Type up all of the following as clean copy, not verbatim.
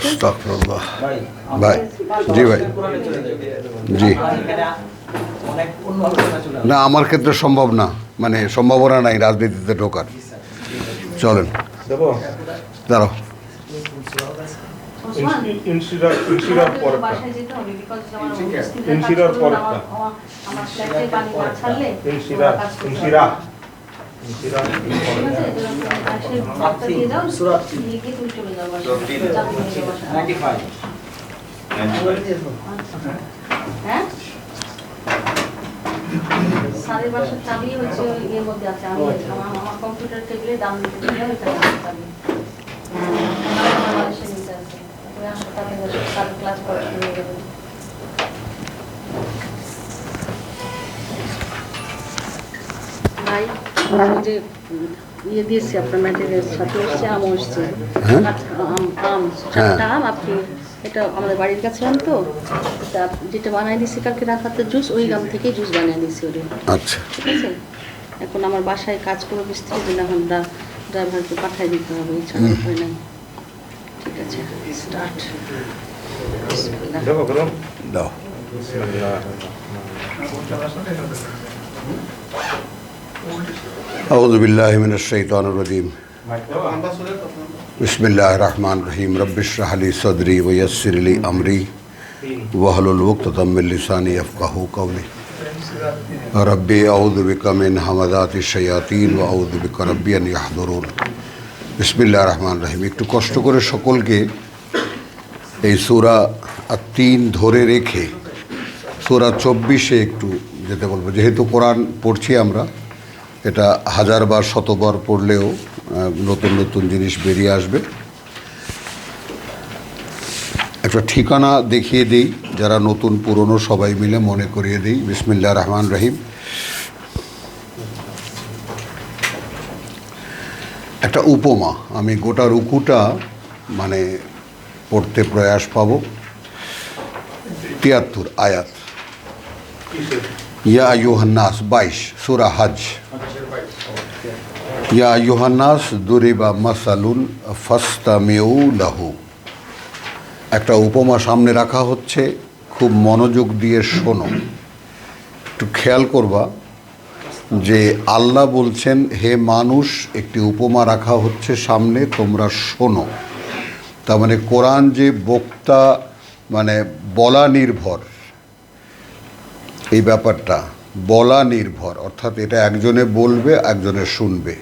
আস্তাগফিরুল্লাহ। ভাই, জি ভাই, জি না, আমার ক্ষেত্রে সম্ভব না, মানে সম্ভাবনা নাই রাজনীতিতে ঢোকার। চলেন, দাঁড়াও। সাড়ে বাসার চাবি হচ্ছে এর মধ্যে আছে, আমি আমার কম্পিউটার টেবিলে দাম দিতে দিলাম, এটা চাবি বাংলাদেশে নিতে আছে। ওই হাসপাতালে সাড়ে ক্লাস করা শুরু হয়ে যাবে। ভাই যে ইয়ে দিয়েছি আপনার ম্যাটেরিয়াল সাথে এসছে, আম এসছে, আম চারটা আম। আপনি এটা আমাদের বাড়ির কাছে আম, তো এটা যেটা বানিয়ে দিয়েছি কালকে রাখাতে জুস, ওই গাম থেকেই জুস বানিয়ে দিয়েছি ওটা। আচ্ছা, ঠিক আছে। এখন আমার বাসায় কাজ করে মিস্ত্রির জন্য এখন ড্রাইভারকে পাঠিয়ে দিতে হবে, এছাড়া উপায় নাই। ঠিক আছে, স্টার্ট। দাও। আউযু বিল্লাহি মিনাশ শাইতানির রাজিম। বিসমিল্লাহির রহমানির রহিম। রব্বিশরাহ লি সাদরি ওয়া ইয়াসসির লি আমরি ওয়াহলুল উকদাতাম মিন লিসানি ইয়াফকাহু কওলি। রব্বি আউযু বিকা মিন হামাযাতিশ শায়াতিন ওয়া আউযু বিকা রব্বি আন ইয়াহদুরুন। বিসমিল্লাহির রহমানির রহিম। একটু কষ্ট করে সকলকে এই সূরা আত-তিন ধরে রেখে সূরা 24-এ একটু যেতে বলবো, যেহেতু কোরআন পড়ছি আমরা, এটা হাজারবার শতবার পড়লেও নতুন নতুন জিনিস বেরিয়ে আসবে। একটা ঠিকানা দেখিয়ে দিই, যারা নতুন পুরনো সবাই মিলে মনে করিয়ে দিই। বিসমিল্লাহির রহমানির রহিম। একটা উপমা, আমি গোটা রুকুটা মানে পড়তে প্রয়াস পাবো। 73 আয়াত। ইয়া আইয়ুহান নাস 22 সূরা হজ। ইয়া আইয়ুহান নাস দুরিবা মাসালুন ফাসতামিউ লাহু। একটা উপমা সামনে রাখা হচ্ছে, খুব মনোযোগ দিয়ে শোনো। একটু খেয়াল করবা যে আল্লাহ বলছেন, হে মানুষ, একটি উপমা রাখা হচ্ছে সামনে, তোমরা শোনো। তার মানে কোরআন যে বক্তা, মানে বলা নির্ভর, এই ব্যাপারটা বলা নির্ভর, অর্থাৎ এটা একজনে বলবে একজনে শুনবে,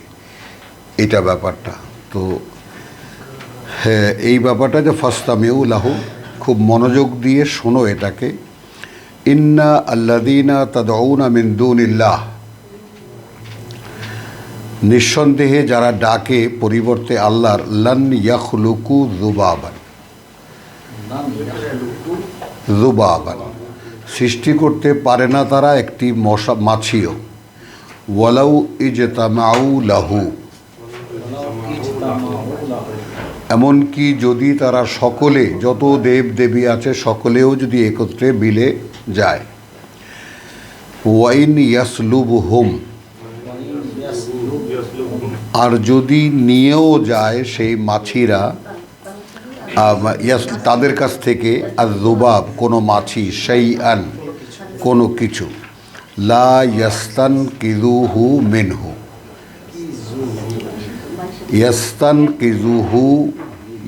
এটা ব্যাপারটা। তো হ্যাঁ, এই ব্যাপারটা যে ফাসতামিউ লাহু, খুব মনোযোগ দিয়ে শোনো এটাকে। ইন্না আল্লাযীনা তাদউনা মিন দুনিল্লাহ, নিঃসন্দেহে যারা ডাকে পরিবর্তে আল্লাহর, লান ইয়াখলুকু যুবাবান, যুবাবান সৃষ্টি করতে পারে না তারা একটি মশা মাছিও। ওয়ালাউ ইজতামাউ লাহু, এমনকি যদি তারা সকলে, যত দেব দেবী আছে সকলেও যদি একত্রে বিলে যায়। ওয়াইন ইয়াসলুবহুম, আর যদি নিয়েও যায় সেই মাছিরা তাদের কাছ থেকে, আর যুবাব কোনো মাছি, শাইআন কোনো কিছু, লা ইয়াস্তানকিযুহু মিনহু,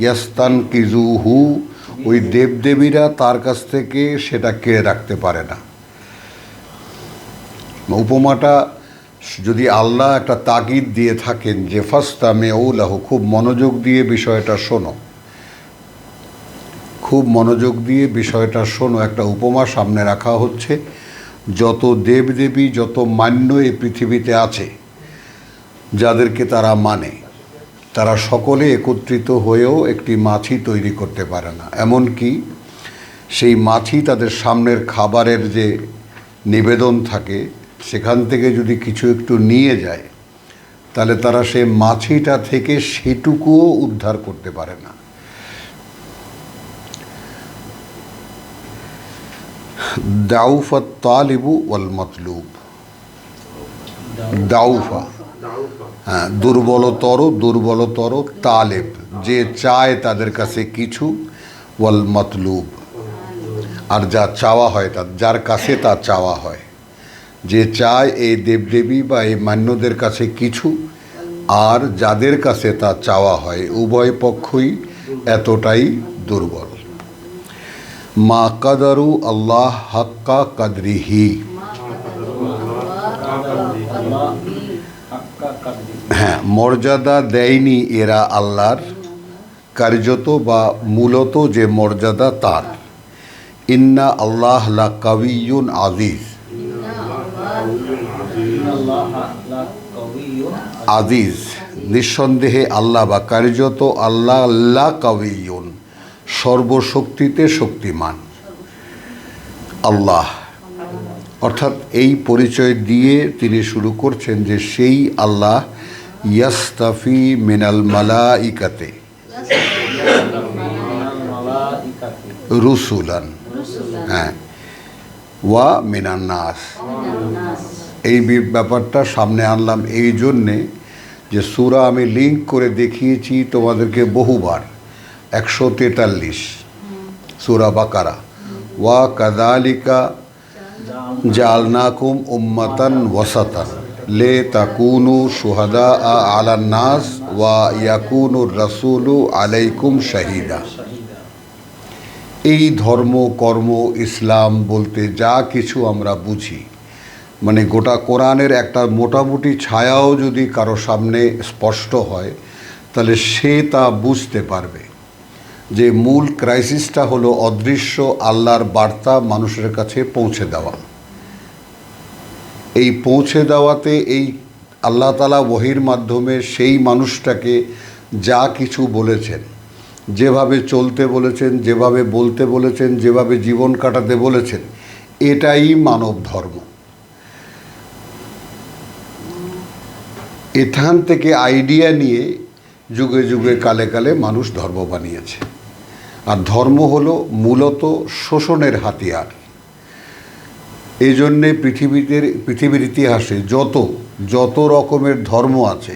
ইয়াস্তানকিযুহু ওই দেবদেবীরা তার কাছ থেকে সেটা কেড়ে রাখতে পারে না। উপমাটা যদি আল্লাহ একটা তাগিদ দিয়ে থাকেন যে ফাসতামিউ লাহু, খুব মনোযোগ দিয়ে বিষয়টা শোনো, খুব মনোযোগ দিয়ে বিষয়টা শোনো। একটা উপমা সামনে রাখা হচ্ছে, যত দেবদেবী, যত মান্য এই পৃথিবীতে আছে, যাদেরকে তারা মানে, তারা সকলে একত্রিত হয়েও একটি মাছি তৈরি করতে পারে না। এমনকি সেই মাছি তাদের সামনের খাবারের যে নিবেদন থাকে, সেখান থেকে যদি কিছু একটু নিয়ে যায়, তাহলে তারা সেই মাছিটা থেকে সেটুকুও উদ্ধার করতে পারে না। দাউফা তালিবু ওয়াল মতলুব। দাউফা হ্যাঁ, দুর্বলতর তালেব, যে চায় তাদের কাছে কিছু, ওয়াল মতলুব, আর যা চাওয়া হয় যার কাছে তা চাওয়া হয়, যে চায় এই দেবদেবী বা এই মান্যদের কাছে কিছু, আর যাদের কাছে তা চাওয়া হয়, উভয় পক্ষই এতটাই দুর্বল। মা কাদারু আল্লাহ হাক্কা কাদরিহি, হ্যাঁ, মর্যাদা দেয়নি এরা আল্লাহর কার্যত বা মূলত যে মর্যাদা তার। ইন্না আল্লাহ লা কাবিয়ুন আজিজ, আজিজ নিঃসন্দেহে আল্লাহ বা কার্যত আল্লাহ লা কাবিয়ুন সর্বশক্তিতে শক্তিমান। আল্লাহ অর্থাৎ এই পরিচয় দিয়ে তিনি শুরু করছেন যে সেই আল্লাহ ইয়াস্তাফি মিনাল মালাইকাতে রুসুলান, হ্যাঁ, ওয়া মিনান নাস। এই ব্যাপারটা সামনে আনলাম এই জন্যে যে সূরা আমি লিঙ্ক করে দেখিয়েছি তোমাদেরকে বহুবার, 143 সূরা বাকারা, ওয়া কাযালিকা জাআলনাকুম উম্মাতান ওয়াসাতান লে তাকুনু শুহাদা আলান নাস ওয়া ইয়াকুনুর রাসূলু আলাইকুম শাহিদা। এই ধর্ম কর্ম ইসলাম বলতে যা কিছু আমরা বুঝি, মানে গোটা কোরআনের একটা মোটামুটি ছায়াও যদি কারো সামনে স্পষ্ট হয়, তাহলে সে তা বুঝতে পারবে যে মূল ক্রাইসিসটা হলো অদৃশ্য আল্লাহর বার্তা মানুষের কাছে পৌঁছে দেওয়া। এই পৌঁছে দেওয়াতে এই আল্লাহ তাআলা ওহীর মাধ্যমে সেই মানুষটাকে যা কিছু বলেছেন, যেভাবে চলতে বলেছেন, যেভাবে বলতে বলেছেন, যেভাবে জীবন কাটাতে বলেছেন, এটাই মানব ধর্ম। এখান থেকে আইডিয়া নিয়ে যুগে যুগে কালে কালে মানুষ ধর্ম বানিয়েছে। আর ধর্ম হলো মূলত শোষণের হাতিয়ার। এই জন্যে পৃথিবীর ইতিহাসে যত রকমের ধর্ম আছে,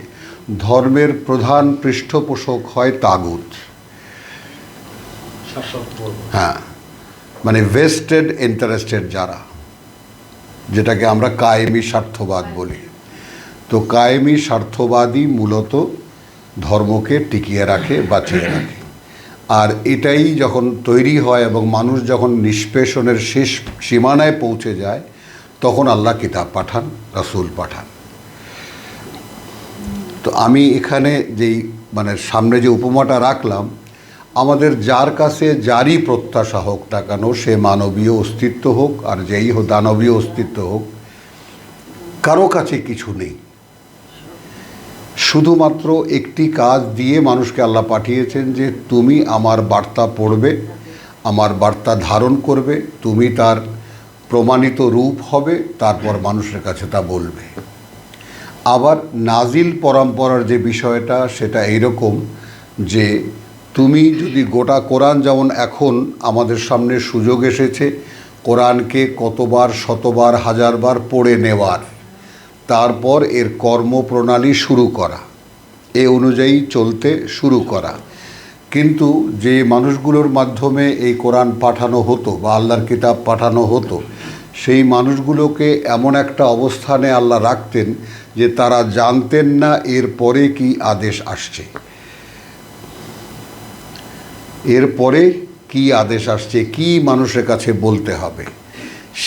ধর্মের প্রধান পৃষ্ঠপোষক হয় তাগুত। হ্যাঁ, মানে ভেস্টেড ইন্টারেস্টেড যারা, যেটাকে আমরা কায়েমি স্বার্থবাদ বলি। তো কায়েমি স্বার্থবাদী মূলত ধর্মকে টিকিয়ে রাখে, বাঁচিয়ে রাখে। আর এটাই যখন তৈরি হয় এবং মানুষ যখন নিষ্পেষণের শেষ সীমানায় পৌঁছে যায়, তখন আল্লাহ কিতাব পাঠান, রাসূল পাঠান। তো আমি এখানে যেই মানে সামনে যে উপমাটা রাখলাম, আমাদের যার কাছে যারই প্রত্যাশা হোক না কেন, সে মানবীয় অস্তিত্ব হোক আর যেই হোক দানবীয় অস্তিত্ব হোক, কারো কাছে কিছু নেই। শুধুমাত্র একটি কাজ দিয়ে মানুষকে আল্লাহ পাঠিয়েছেন যে তুমি আমার বার্তা পড়বে, আমার বার্তা ধারণ করবে, তুমি তার প্রমাণিত রূপ হবে, তারপর মানুষের কাছে তা বলবে। আবার নাজিল পরম্পরার যে বিষয়টা, সেটা এইরকম যে তুমি যদি গোটা কোরআন, যেমন এখন আমাদের সামনে সুযোগ এসেছে কোরআনকে কতবার শতবার হাজারবার পড়ে নেওয়ার, তারপর এর কর্মপ্রণালী শুরু করা, এ অনুযায়ী চলতে শুরু করা। কিন্তু যে মানুষগুলোর মাধ্যমে এই কোরআন পাঠানো হতো বা আল্লাহর কিতাব পাঠানো হতো, সেই মানুষগুলোকে এমন একটা অবস্থানে আল্লাহ রাখতেন যে তারা জানতেন না এর পরে কি আদেশ আসছে, এরপরে কি আদেশ আসছে, কি মানুষের কাছে বলতে হবে।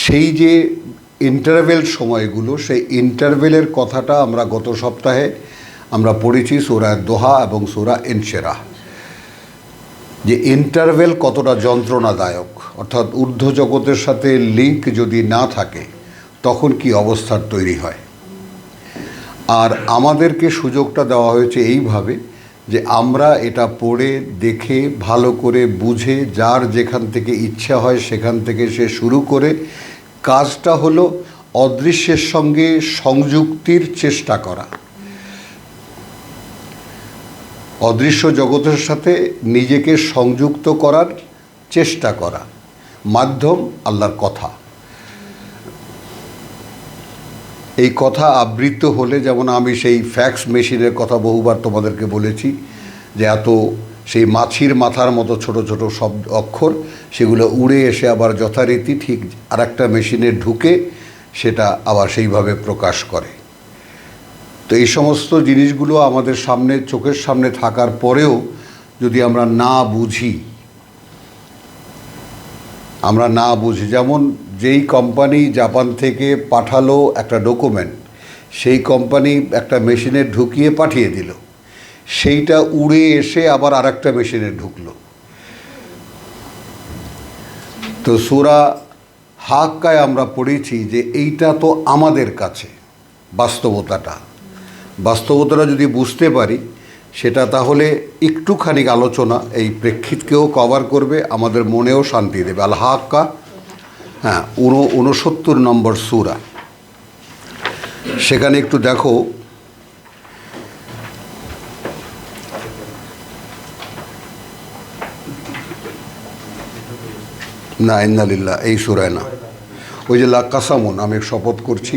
সেই যে ইন্টারভেল সময়গুলো, সেই ইন্টারভেলের কথাটা আমরা গত সপ্তাহে আমরা পড়েছি সূরা দোহা এবং সূরা ইনশিরাহ, যে ইন্টারভেল কতটা যন্ত্রণাদায়ক। অর্থাৎ ঊর্ধ্ব জগতের সাথে লিঙ্ক যদি না থাকে, তখন কি অবস্থার তৈরি হয়। আর আমাদেরকে সুযোগটা দেওয়া হয়েছে এইভাবে যে আমরা এটা পড়ে দেখে ভালো করে বুঝে, যার যেখান থেকে ইচ্ছা হয় সেখান থেকে সে শুরু করে, কাজটা হলো অদৃশ্যের সঙ্গে সংযুক্তির চেষ্টা করা, অদৃশ্য জগতের সাথে নিজেকে সংযুক্ত করার চেষ্টা করা। মাধ্যম আল্লাহর কথা। এই কথা আবৃত হলে, যেমন আমি সেই ফ্যাক্স মেশিনের কথা বহুবার তোমাদেরকে বলেছি, যে এত সেই মাছির মাথার মতো ছোট ছোট শব্দ অক্ষর, সেগুলো উড়ে এসে আবার যথারীতি ঠিক আরেকটা মেশিনে ঢুকে সেটা আবার সেইভাবে প্রকাশ করে। তো এই সমস্ত জিনিসগুলো আমাদের সামনে, চোখের সামনে থাকার পরেও যদি আমরা না বুঝি, যেমন যেই কোম্পানি জাপান থেকে পাঠালো একটা ডকুমেন্ট, সেই কোম্পানি একটা মেশিনে ঢুকিয়ে পাঠিয়ে দিল, সেইটা উড়ে এসে আবার আরেকটা মেশিনে ঢুকলো। তো সূরা হাক্কায় আমরা পড়েছি যে এইটা তো আমাদের কাছে বাস্তবতাটা যদি বুঝতে পারি, সেটা তাহলে একটুখানি আলোচনা এই প্রেক্ষিতকেও কভার করবে, আমাদের মনেও শান্তি দেবে। আল হাক্কা, হ্যাঁ, 69 নম্বর সূরা। সেখানে একটু দেখো, না ইন্নালিল্লাহ, এই সূরায় না, ওই যে লা কাসামুন, আমি শপথ করছি,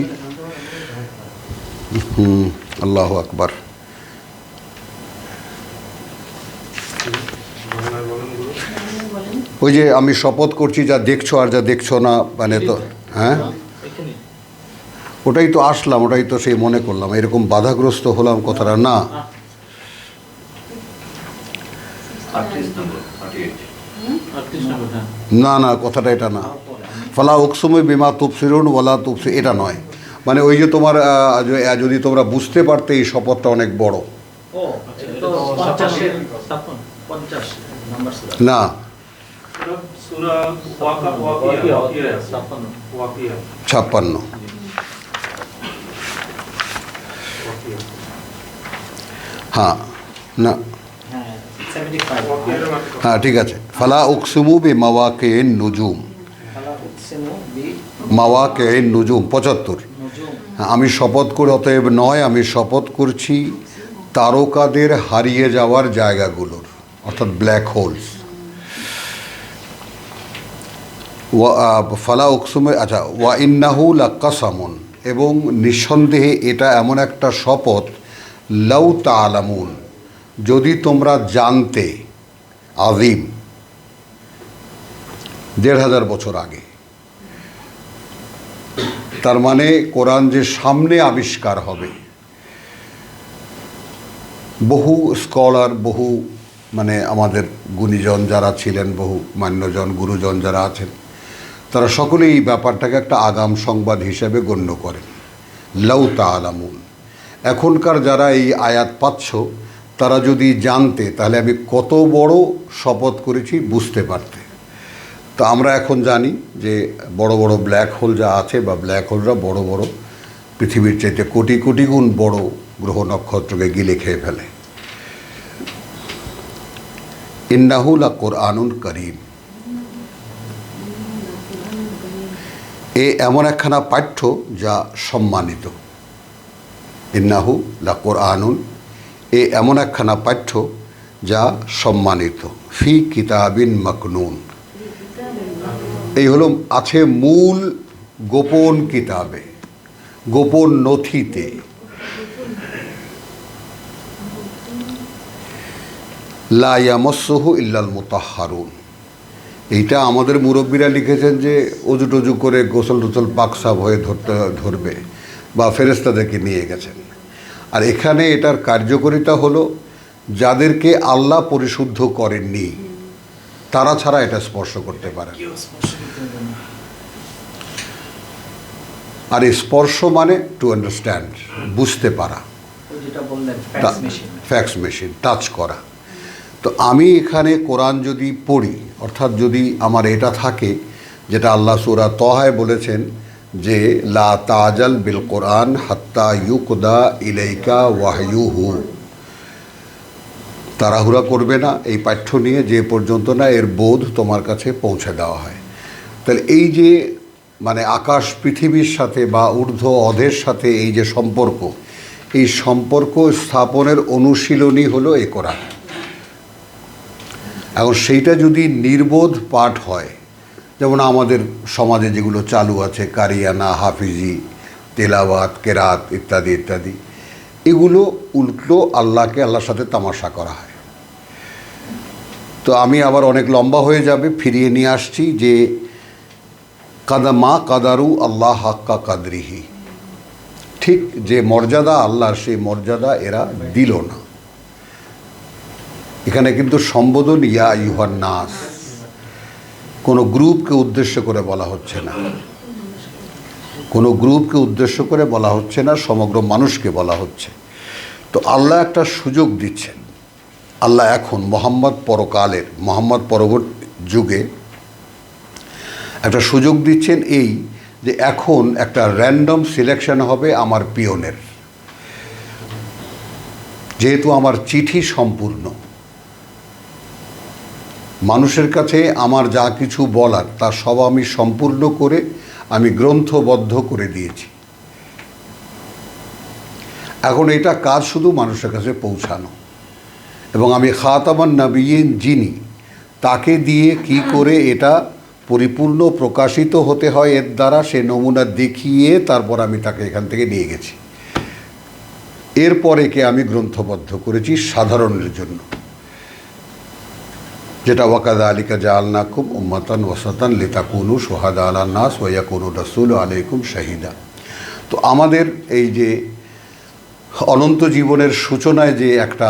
আল্লাহু আকবার। ওই যে আমি শপথ করছি, যা দেখছো আর যা দেখছো না, মানে তো হ্যাঁ, ওটাই তো আসলাম, ওটাই তো সেই মনে করলাম, এরকম বাধাগ্রস্ত হলাম কথাটা না। না না, কথাটা এটা না। ফালা উকসুমু বিমা তুবসিরুন ওয়ালা তুবসির, এটা নয়। মানে ওই যে তোমার যদি তোমরা বুঝতে পারতে এই শপথটা অনেক বড়। না, সূরা 56। হ্যাঁ, না, হ্যাঁ ঠিক আছে। ফালা উকসিমু বিমাওয়াকিন নুজুম, মাওয়াকিন নুজুম 75। হ্যাঁ, আমি শপথ করে, অতএব নয়, আমি শপথ করছি তারকাদের হারিয়ে যাওয়ার জায়গাগুলোর, অর্থাৎ ব্ল্যাক হোলস। ফালা উকসুমে, আচ্ছা, ওয়া ইন্নাহু লাকাসামুন, এবং নিঃসন্দেহে এটা এমন একটা শপথ, লাউ তাআলামুন, যদি তোমরা জানতে, আযীম, ১৫০০ বছর আগে। তার মানে কোরআন যে সামনে আবিষ্কার হবে, বহু স্কলার, বহু মানে আমাদের গুণীজন যারা ছিলেন, বহু মান্যজন গুরুজন যারা আছেন, তারা সকলেই এই ব্যাপারটাকে একটা আগাম সংবাদ হিসেবে গণ্য করেন। লাউ তাআলামুন, এখনকার যারা এই আয়াত পাচ্ছ, তারা যদি জানতে, তাহলে আমি কত বড় শপথ করেছি বুঝতে পারতে। তো আমরা এখন জানি যে বড় বড় ব্ল্যাক হোল যা আছে, বা ব্ল্যাক হোলরা বড় বড়, পৃথিবীর চাইতে কোটি কোটি গুণ বড় গ্রহ নক্ষত্রকে গিলে খেয়ে ফেলে। ইন্নাহু লাকুরআনুন কারীম, এ এমন একখানা পাঠ্য যা সম্মানিত। ইন্নাহু লাকুরআনুন, এ এমন একখানা পাঠ্য যা সম্মানিত। ফি কিতাবিন মাকনুন, এই হলো আছে মূল গোপন কিতাবে, গোপন নথিতে। লা ইয়ামাসসুহু ইল্লাল মুতাহহারুন, এইটা আমাদের মুরব্বীরা লিখেছেন যে অজু টজু করে গোসল টোসল পাকসাব হয়ে ধরবে, বা ফেরেশতাদেরকে নিয়ে গেছেন। আর এখানে এটার কার্যকারিতা হলো, যাদেরকে আল্লাহ পরিশুদ্ধ করেননি তারা ছাড়া এটা স্পর্শ করতে পারে। আর স্পর্শ মানে টু আন্ডারস্ট্যান্ড, বুঝতে পারা, ফ্যাক্স মেশিন, টাচ করা। তো আমি এখানে কোরআন যদি পড়ি, অর্থাৎ যদি আমার এটা থাকে, যেটা আল্লাহ সূরা তহায় বলেছেন যে লা তাজাল বিল কোরআন হাত্তা ইউকদা ইলাইকা ওয়াহয়ুহু, তাড়াহুড়া করবে না এই পাঠ্য নিয়ে যে পর্যন্ত না এর বোধ তোমার কাছে পৌঁছে দেওয়া হয়। তাহলে এই যে মানে আকাশ পৃথিবীর সাথে বা ঊর্ধ্ব অধের সাথে এই যে সম্পর্ক, এই সম্পর্ক স্থাপনের অনুশীলনী হলো এই কোরআন। এখন সেইটা যদি নির্বোধ পাঠ হয়, যেমন আমাদের সমাজে যেগুলো চালু আছে, কারিয়ানা, হাফিজি, তেলাওয়াত, কেরাত ইত্যাদি ইত্যাদি, এগুলো উল্টো আল্লাহর সাথে তামাশা করা হয়। তো আমি আবার অনেক লম্বা হয়ে যাবে, ফিরিয়ে নিয়ে আসছি যে কাদারু আল্লাহ হাক্কা কাদরিহি, ঠিক যে মর্যাদা আল্লাহর, সেই মর্যাদা এরা দিল না। এখানে কিন্তু সম্বোধন ইয়া আইয়ুহান নাস, কোনো গ্রুপকে উদ্দেশ্য করে বলা হচ্ছে না, কোনো গ্রুপকে উদ্দেশ্য করে বলা হচ্ছে না, সমগ্র মানুষকে বলা হচ্ছে। তো আল্লাহ একটা সুযোগ দিচ্ছেন। আল্লাহ এখন পরকালের, মোহাম্মদ পরবর্তী যুগে একটা সুযোগ দিচ্ছেন, এই যে এখন একটা র্যান্ডম সিলেকশন হবে আমার পিয়নের। যেহেতু আমার চিঠি সম্পূর্ণ, মানুষের কাছে আমার যা কিছু বলার তা সব আমি সম্পূর্ণ করে আমি গ্রন্থবদ্ধ করে দিয়েছি। এখন এটা কাজ শুধু মানুষের কাছে পৌঁছানো, এবং আমি খাতামান নবিয়্যিন যিনি, তাকে দিয়ে কি করে এটা পরিপূর্ণ প্রকাশিত হতে হয় এর দ্বারা সে নমুনা দেখিয়ে তারপর আমি তাকে এখান থেকে নিয়ে গেছি। এরপর একে আমি গ্রন্থবদ্ধ করেছি সাধারণের জন্য, যেটা ওয়াকাযালিকা জাআলনাকুম উম্মাতান ওয়াসাতান লিতাকুনু শুহাদা আলান নাস ওয়া ইয়াকুনু রাসূলু আলাইকুম শাহিদা। তো আমাদের এই যে অনন্ত জীবনের সূচনায় যে একটা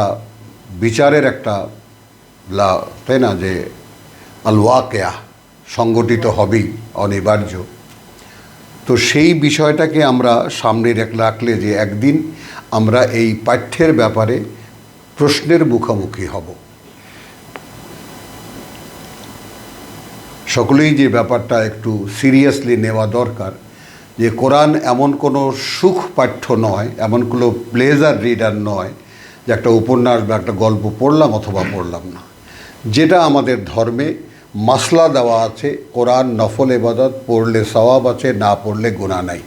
বিচারের একটা তাই না, যে আল ওয়াকিয়া সংগঠিত হবেই অনিবার্য, তো সেই বিষয়টাকে আমরা সামনে রাখলে যে একদিন আমরা এই পাঠ্যের ব্যাপারে প্রশ্নের মুখোমুখি হব। সকলেই যে ব্যাপারটা একটু সিরিয়াসলি নেওয়া দরকার, যে কোরআন এমন কোনো সুখ পাঠ্য নয়, এমন কোনো প্লেজার রিডার নয় যে একটা উপন্যাস বা একটা গল্প পড়লাম অথবা পড়লাম না। যেটা আমাদের ধর্মে মাসলা দেওয়া আছে, কোরআন নফল ইবাদত, পড়লে সওয়াব আছে, না পড়লে গুনাহ নাই।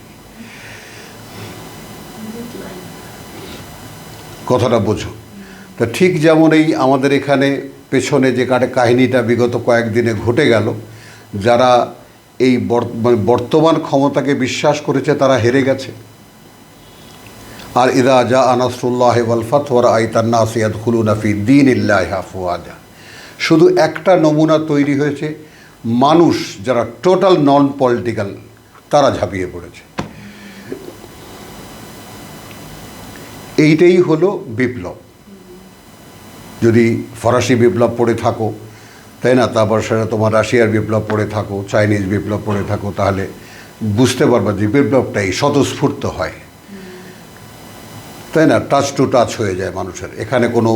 কথাটা বোঝো। তা ঠিক যেমন এই আমাদের এখানে পেছনে যে কাহিনীটা বিগত কয়েকদিনে ঘটে গেল, যারা এই বর্তমান ক্ষমতাকে বিশ্বাস করেছে তারা হেরে গেছে। আর ইদা জা নাসরুল্লাহি ওয়াল ফাতহু ওয়া রাআইতান নাস ইয়াদখুলুনা ফি দীনিল্লাহি আফওয়াজা। শুধু একটা নমুনা তৈরি হয়েছে, মানুষ যারা টোটাল নন পলিটিক্যাল তারা ঝাঁপিয়ে পড়েছে। এইটাই হলো বিপ্লব। যদি ফরাসি বিপ্লব পড়ে থাকো, তাই না, তারপর সেটা তোমার রাশিয়ার বিপ্লব পড়ে থাকো, চাইনিজ বিপ্লব পড়ে থাকো, তাহলে বুঝতে পারবা যে বিপ্লবটাই স্বতঃস্ফূর্ত হয়, তাই না, টাচ টু টাচ হয়ে যায় মানুষের। এখানে কোনো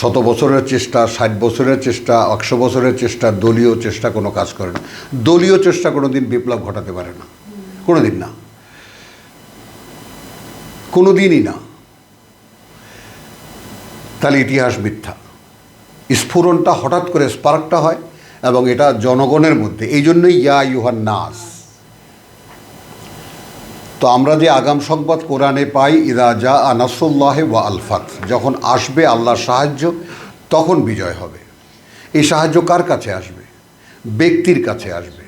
100 বছরের চেষ্টা, 60 বছরের চেষ্টা, 100 বছরের চেষ্টা, দলীয় চেষ্টা কোনো কাজ করে না। দলীয় চেষ্টা কোনো দিন বিপ্লব ঘটাতে পারে না, কোনো দিন না, কোনো দিনই না। তাহলে ইতিহাস মিথ্যা। স্ফুরণটা হঠাৎ করে স্পার্কটা হয়, এবং এটা জনগণের মধ্যে। এই জন্যই ইয়া আইয়ুহান নাস। তো আমরা যে আগাম সংবাদ কোরআনে পাই, ইদা জা নাসরুল্লাহি ওয়া আল ফাতহ, যখন আসবে আল্লাহর সাহায্য তখন বিজয় হবে। এই সাহায্য কার কাছে আসবে? ব্যক্তির কাছে আসবে।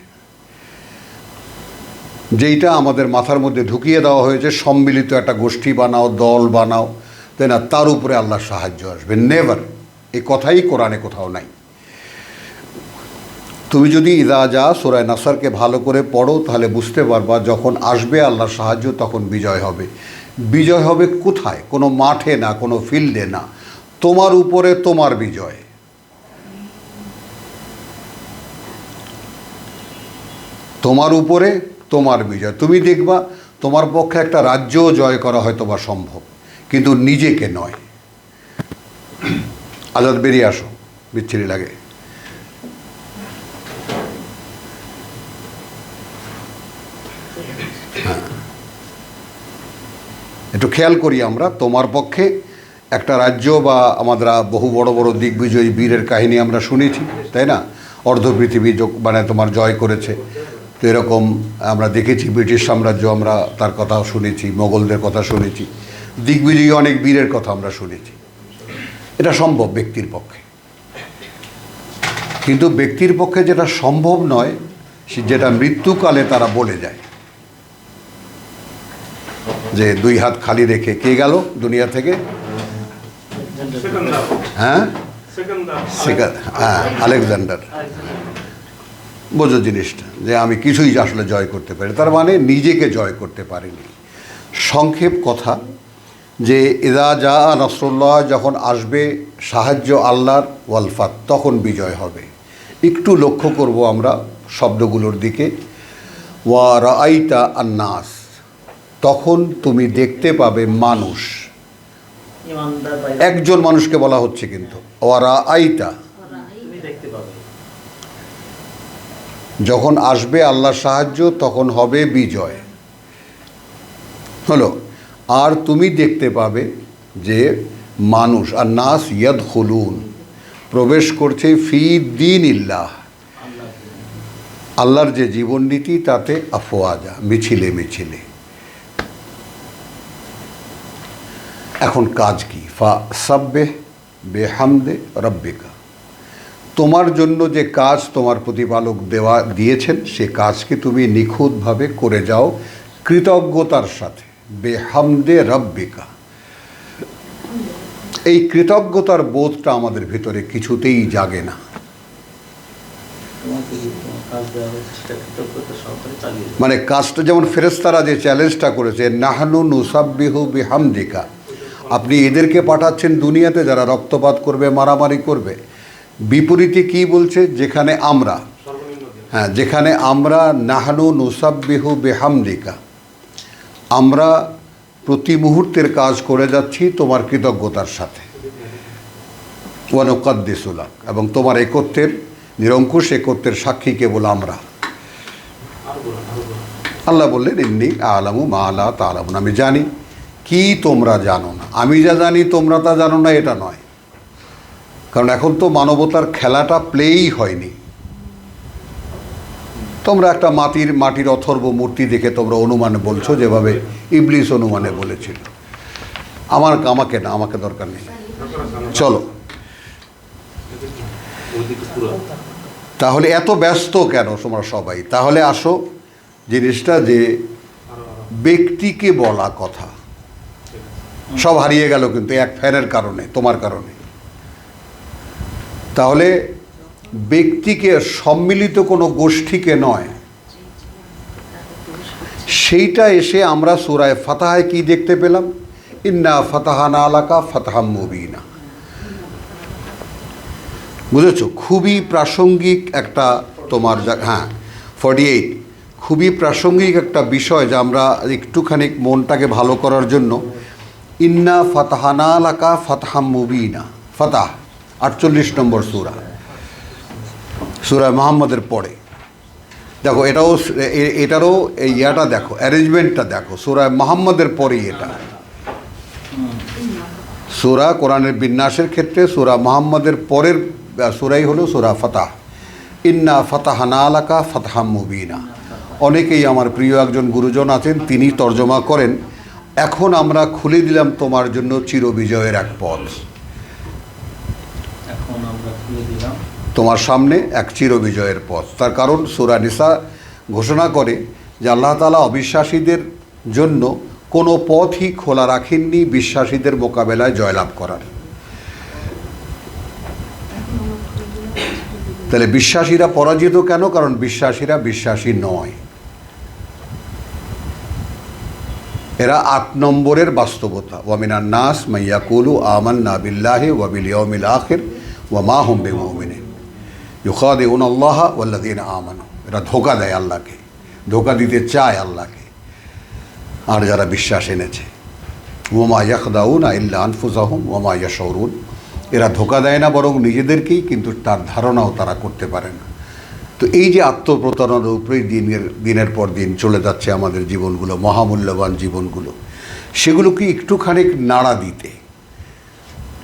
যেইটা আমাদের মাথার মধ্যে ঢুকিয়ে দেওয়া হয়েছে, সম্মিলিত একটা গোষ্ঠী বানাও, দল বানাও, তাই না, তার উপরে আল্লাহর সাহায্য আসবে। নেভার, এই কথাই কোরআনে কোথাও নাই। তুমি যদি ইদা জা সূরা নাসরকে ভালো করে পড়ো, তাহলে বুঝতে পারবা যখন আসবে আল্লাহর সাহায্য তখন বিজয় হবে। বিজয় হবে কোথায়? কোনো মাঠে না, কোনো ফিল্ডে না, তোমার উপরে তোমার বিজয়। তোমার উপরে তোমার বিজয়। তুমি দেখবা তোমার পক্ষে একটা রাজ্যও জয় করা হয়তো বা সম্ভব, কিন্তু নিজেকে নয়। আজাদ বেরিয়ে আসো, বিচ্ছিরি লাগে। হ্যাঁ, একটু খেয়াল করি আমরা। তোমার পক্ষে একটা রাজ্য, বা আমরা বহু বড় বড় দিগ্বিজয়ী বীরের কাহিনী আমরা শুনেছি, তাই না, অর্ধ পৃথিবী মানে তোমার জয় করেছে। তো এরকম আমরা দেখেছি, ব্রিটিশ সাম্রাজ্য আমরা তার কথাও শুনেছি, মোগলদের কথা শুনেছি, দিগ্বিজয়ী অনেক বীরের কথা আমরা শুনেছি। এটা সম্ভব ব্যক্তির পক্ষে, কিন্তু ব্যক্তির পক্ষে যেটা সম্ভব নয়, যেটা মৃত্যুকালে তারা বলে যায়। যে 2 হাত খালি রেখে কে গেল দুনিয়া থেকে? সেকেন্দার হ্যাঁ, সেকেন্দার হ্যাঁ, আলেকজান্ডার। বোঝো জিনিসটা, যে আমি কিছুই আসলে জয় করতে পারি, তার মানে নিজেকে জয় করতে পারিনি। সংক্ষেপ কথা, যে ইদা জা নাসরুল্লাহ, যখন আসবে সাহায্য আল্লাহর, ওয়ালফাত, তখন বিজয় হবে। একটু লক্ষ্য করব আমরা শব্দগুলোর দিকে। ওয়া রাআইতা আন্নাস, তখন তুমি দেখতে পাবে মানুষ, একজন মানুষকে বলা হচ্ছে কিন্তু। ওয়া রাআইতা, যখন আসবে আল্লাহর সাহায্য তখন হবে বিজয়। হলো, আর তুমি দেখতে পাবে যে মানুষ, আর নাস ইয়াদখুলুন, প্রবেশ করছে ফি দীনিল্লাহ, আল্লাহর যে জীবননীতি তাতে আফওয়াজা, মিছিলে মিছিলে। এখন কাজ কি? ফাসাব্বিহ বিহামদি রাব্বিকা, তোমার জন্য যে কাজ তোমার প্রতিপালক দিয়েছেন, সে কাজকে তুমি নিখুঁতভাবে করে যাও কৃতজ্ঞতার সাথে। বেহামদে রাব্বিকা, এই কৃতজ্ঞতার বোধটা আমাদের ভিতরে কিছুতেই জাগে না। মানে কাজটা যেমন ফেরেশতারা যে চ্যালেঞ্জটা করেছে, নাহনু নুসাব্বিহু বিহামদিকা, আপনি এদেরকে পাঠাচ্ছেন দুনিয়াতে যারা রক্তপাত করবে, মারামারি করবে। বিপরীতে কি বলছে? যেখানে আমরা, হ্যাঁ, যেখানে আমরা নাহনু নুসাব্বিহু বিহামদিকা, আমরা প্রতি মুহূর্তের কাজ করে যাচ্ছি তোমার কৃতজ্ঞতার সাথে। ওয়া নুকাদ্দিসু লাক, এবং তোমার একত্বের, নিরঙ্কুশ একত্বের সাক্ষী কেবল আমরা। আল্লাহ বললেন, ইন্নী আলামু মা লা তা'লামুন, আমি জানি কি তোমরা জানো না। আমি যা জানি তোমরা তা জানো না, এটা নয়। কারণ এখন তো মানবতার খেলাটা প্লেই হয়নি। তোমরা একটা মাটির অথর্ব মূর্তি দেখে তোমরা অনুমানে বলছো, যেভাবে ইবলিস অনুমানে বলেছিল। আমাকে না, আমাকে দরকার নেই, চলো। তাহলে এত ব্যস্ত কেন তোমরা সবাই? তাহলে আসো জিনিসটা, যে ব্যক্তিকে বলা কথা সব হারিয়ে গেল কিন্তু এক ফ্যানের কারণে, তোমার কারণে। তাহলে ব্যক্তিকে, সম্মিলিত কোনো গোষ্ঠীকে নয়, সেইটা এসে আমরা সূরায়ে ফাতহায় কি দেখতে পেলাম? ইন্না ফাতাহানা লাকা ফাতহাম মুবিনা। বুঝেছো? খুবই প্রাসঙ্গিক একটা তোমার, হ্যাঁ 48, খুবই প্রাসঙ্গিক একটা বিষয়, যে আমরা একটুখানি মনটাকে ভালো করার জন্য, ইন্না ফাতাহানা লাকা ফাতহাম মুবিনা, ফাতাহ 48 নম্বর সূরা, সূরা মুহাম্মদের পরে। দেখো এটারও এই ইয়াটা দেখো, অ্যারেঞ্জমেন্টটা দেখো, সূরা মুহাম্মদের পরেই এটা। সূরা কোরআনের বিন্যাসের ক্ষেত্রে সূরা মুহাম্মদের পরের সূরাই হলো সূরা ফাতাহ। ইন্না ফাতাহানা লাকা ফাতহাম মুবিনা। অনেকেই, আমার প্রিয় একজন গুরুজন আছেন, তিনি তর্জমা করেন, এখন আমরা খুলে দিলাম তোমার জন্য চিরবিজয়ের এক পথ। তোমার সামনে এক চিরবিজয়ের পথ। তার কারণ সূরা নিসা ঘোষণা করে যে আল্লাহ তাআলা অবিশ্বাসীদের জন্য কোনো পথই খোলা রাখেননি বিশ্বাসীদের মোকাবেলায় জয়লাভ করার। তাহলে বিশ্বাসীরা পরাজিত কেন? কারণ বিশ্বাসীরা বিশ্বাসী নয়। এরা 8 নম্বরের বাস্তবতা। ওয়া মিনান নাস মান ইয়াকুলু আমান্না বিল্লাহি ওয়া বিল ইয়াউমিল আখির ওয়া মা হুম বিমুমিনিন ইউখাদিউনা আল্লাহ ওয়াল্লাযীনা আমানু। এরা ধোঁকা দেয় আল্লাহকে, ধোঁকা দিতে চায় আল্লাহকে, আর যারা বিশ্বাস এনেছে। ওয়া মা ইয়াখদাউনা ইল্লা আনফুসাহুম ওয়া মা ইয়াশউরুন। এরা ধোঁকা দেয় না বরং নিজেদেরকেই, কিন্তু তার ধারণাও তারা করতে পারে না। তো এই যে আত্মপ্রতারণার উপরেই দিনের পর দিন চলে যাচ্ছে আমাদের জীবনগুলো, মহামূল্যবান জীবনগুলো, সেগুলোকে একটুখানি নাড়া দিতে,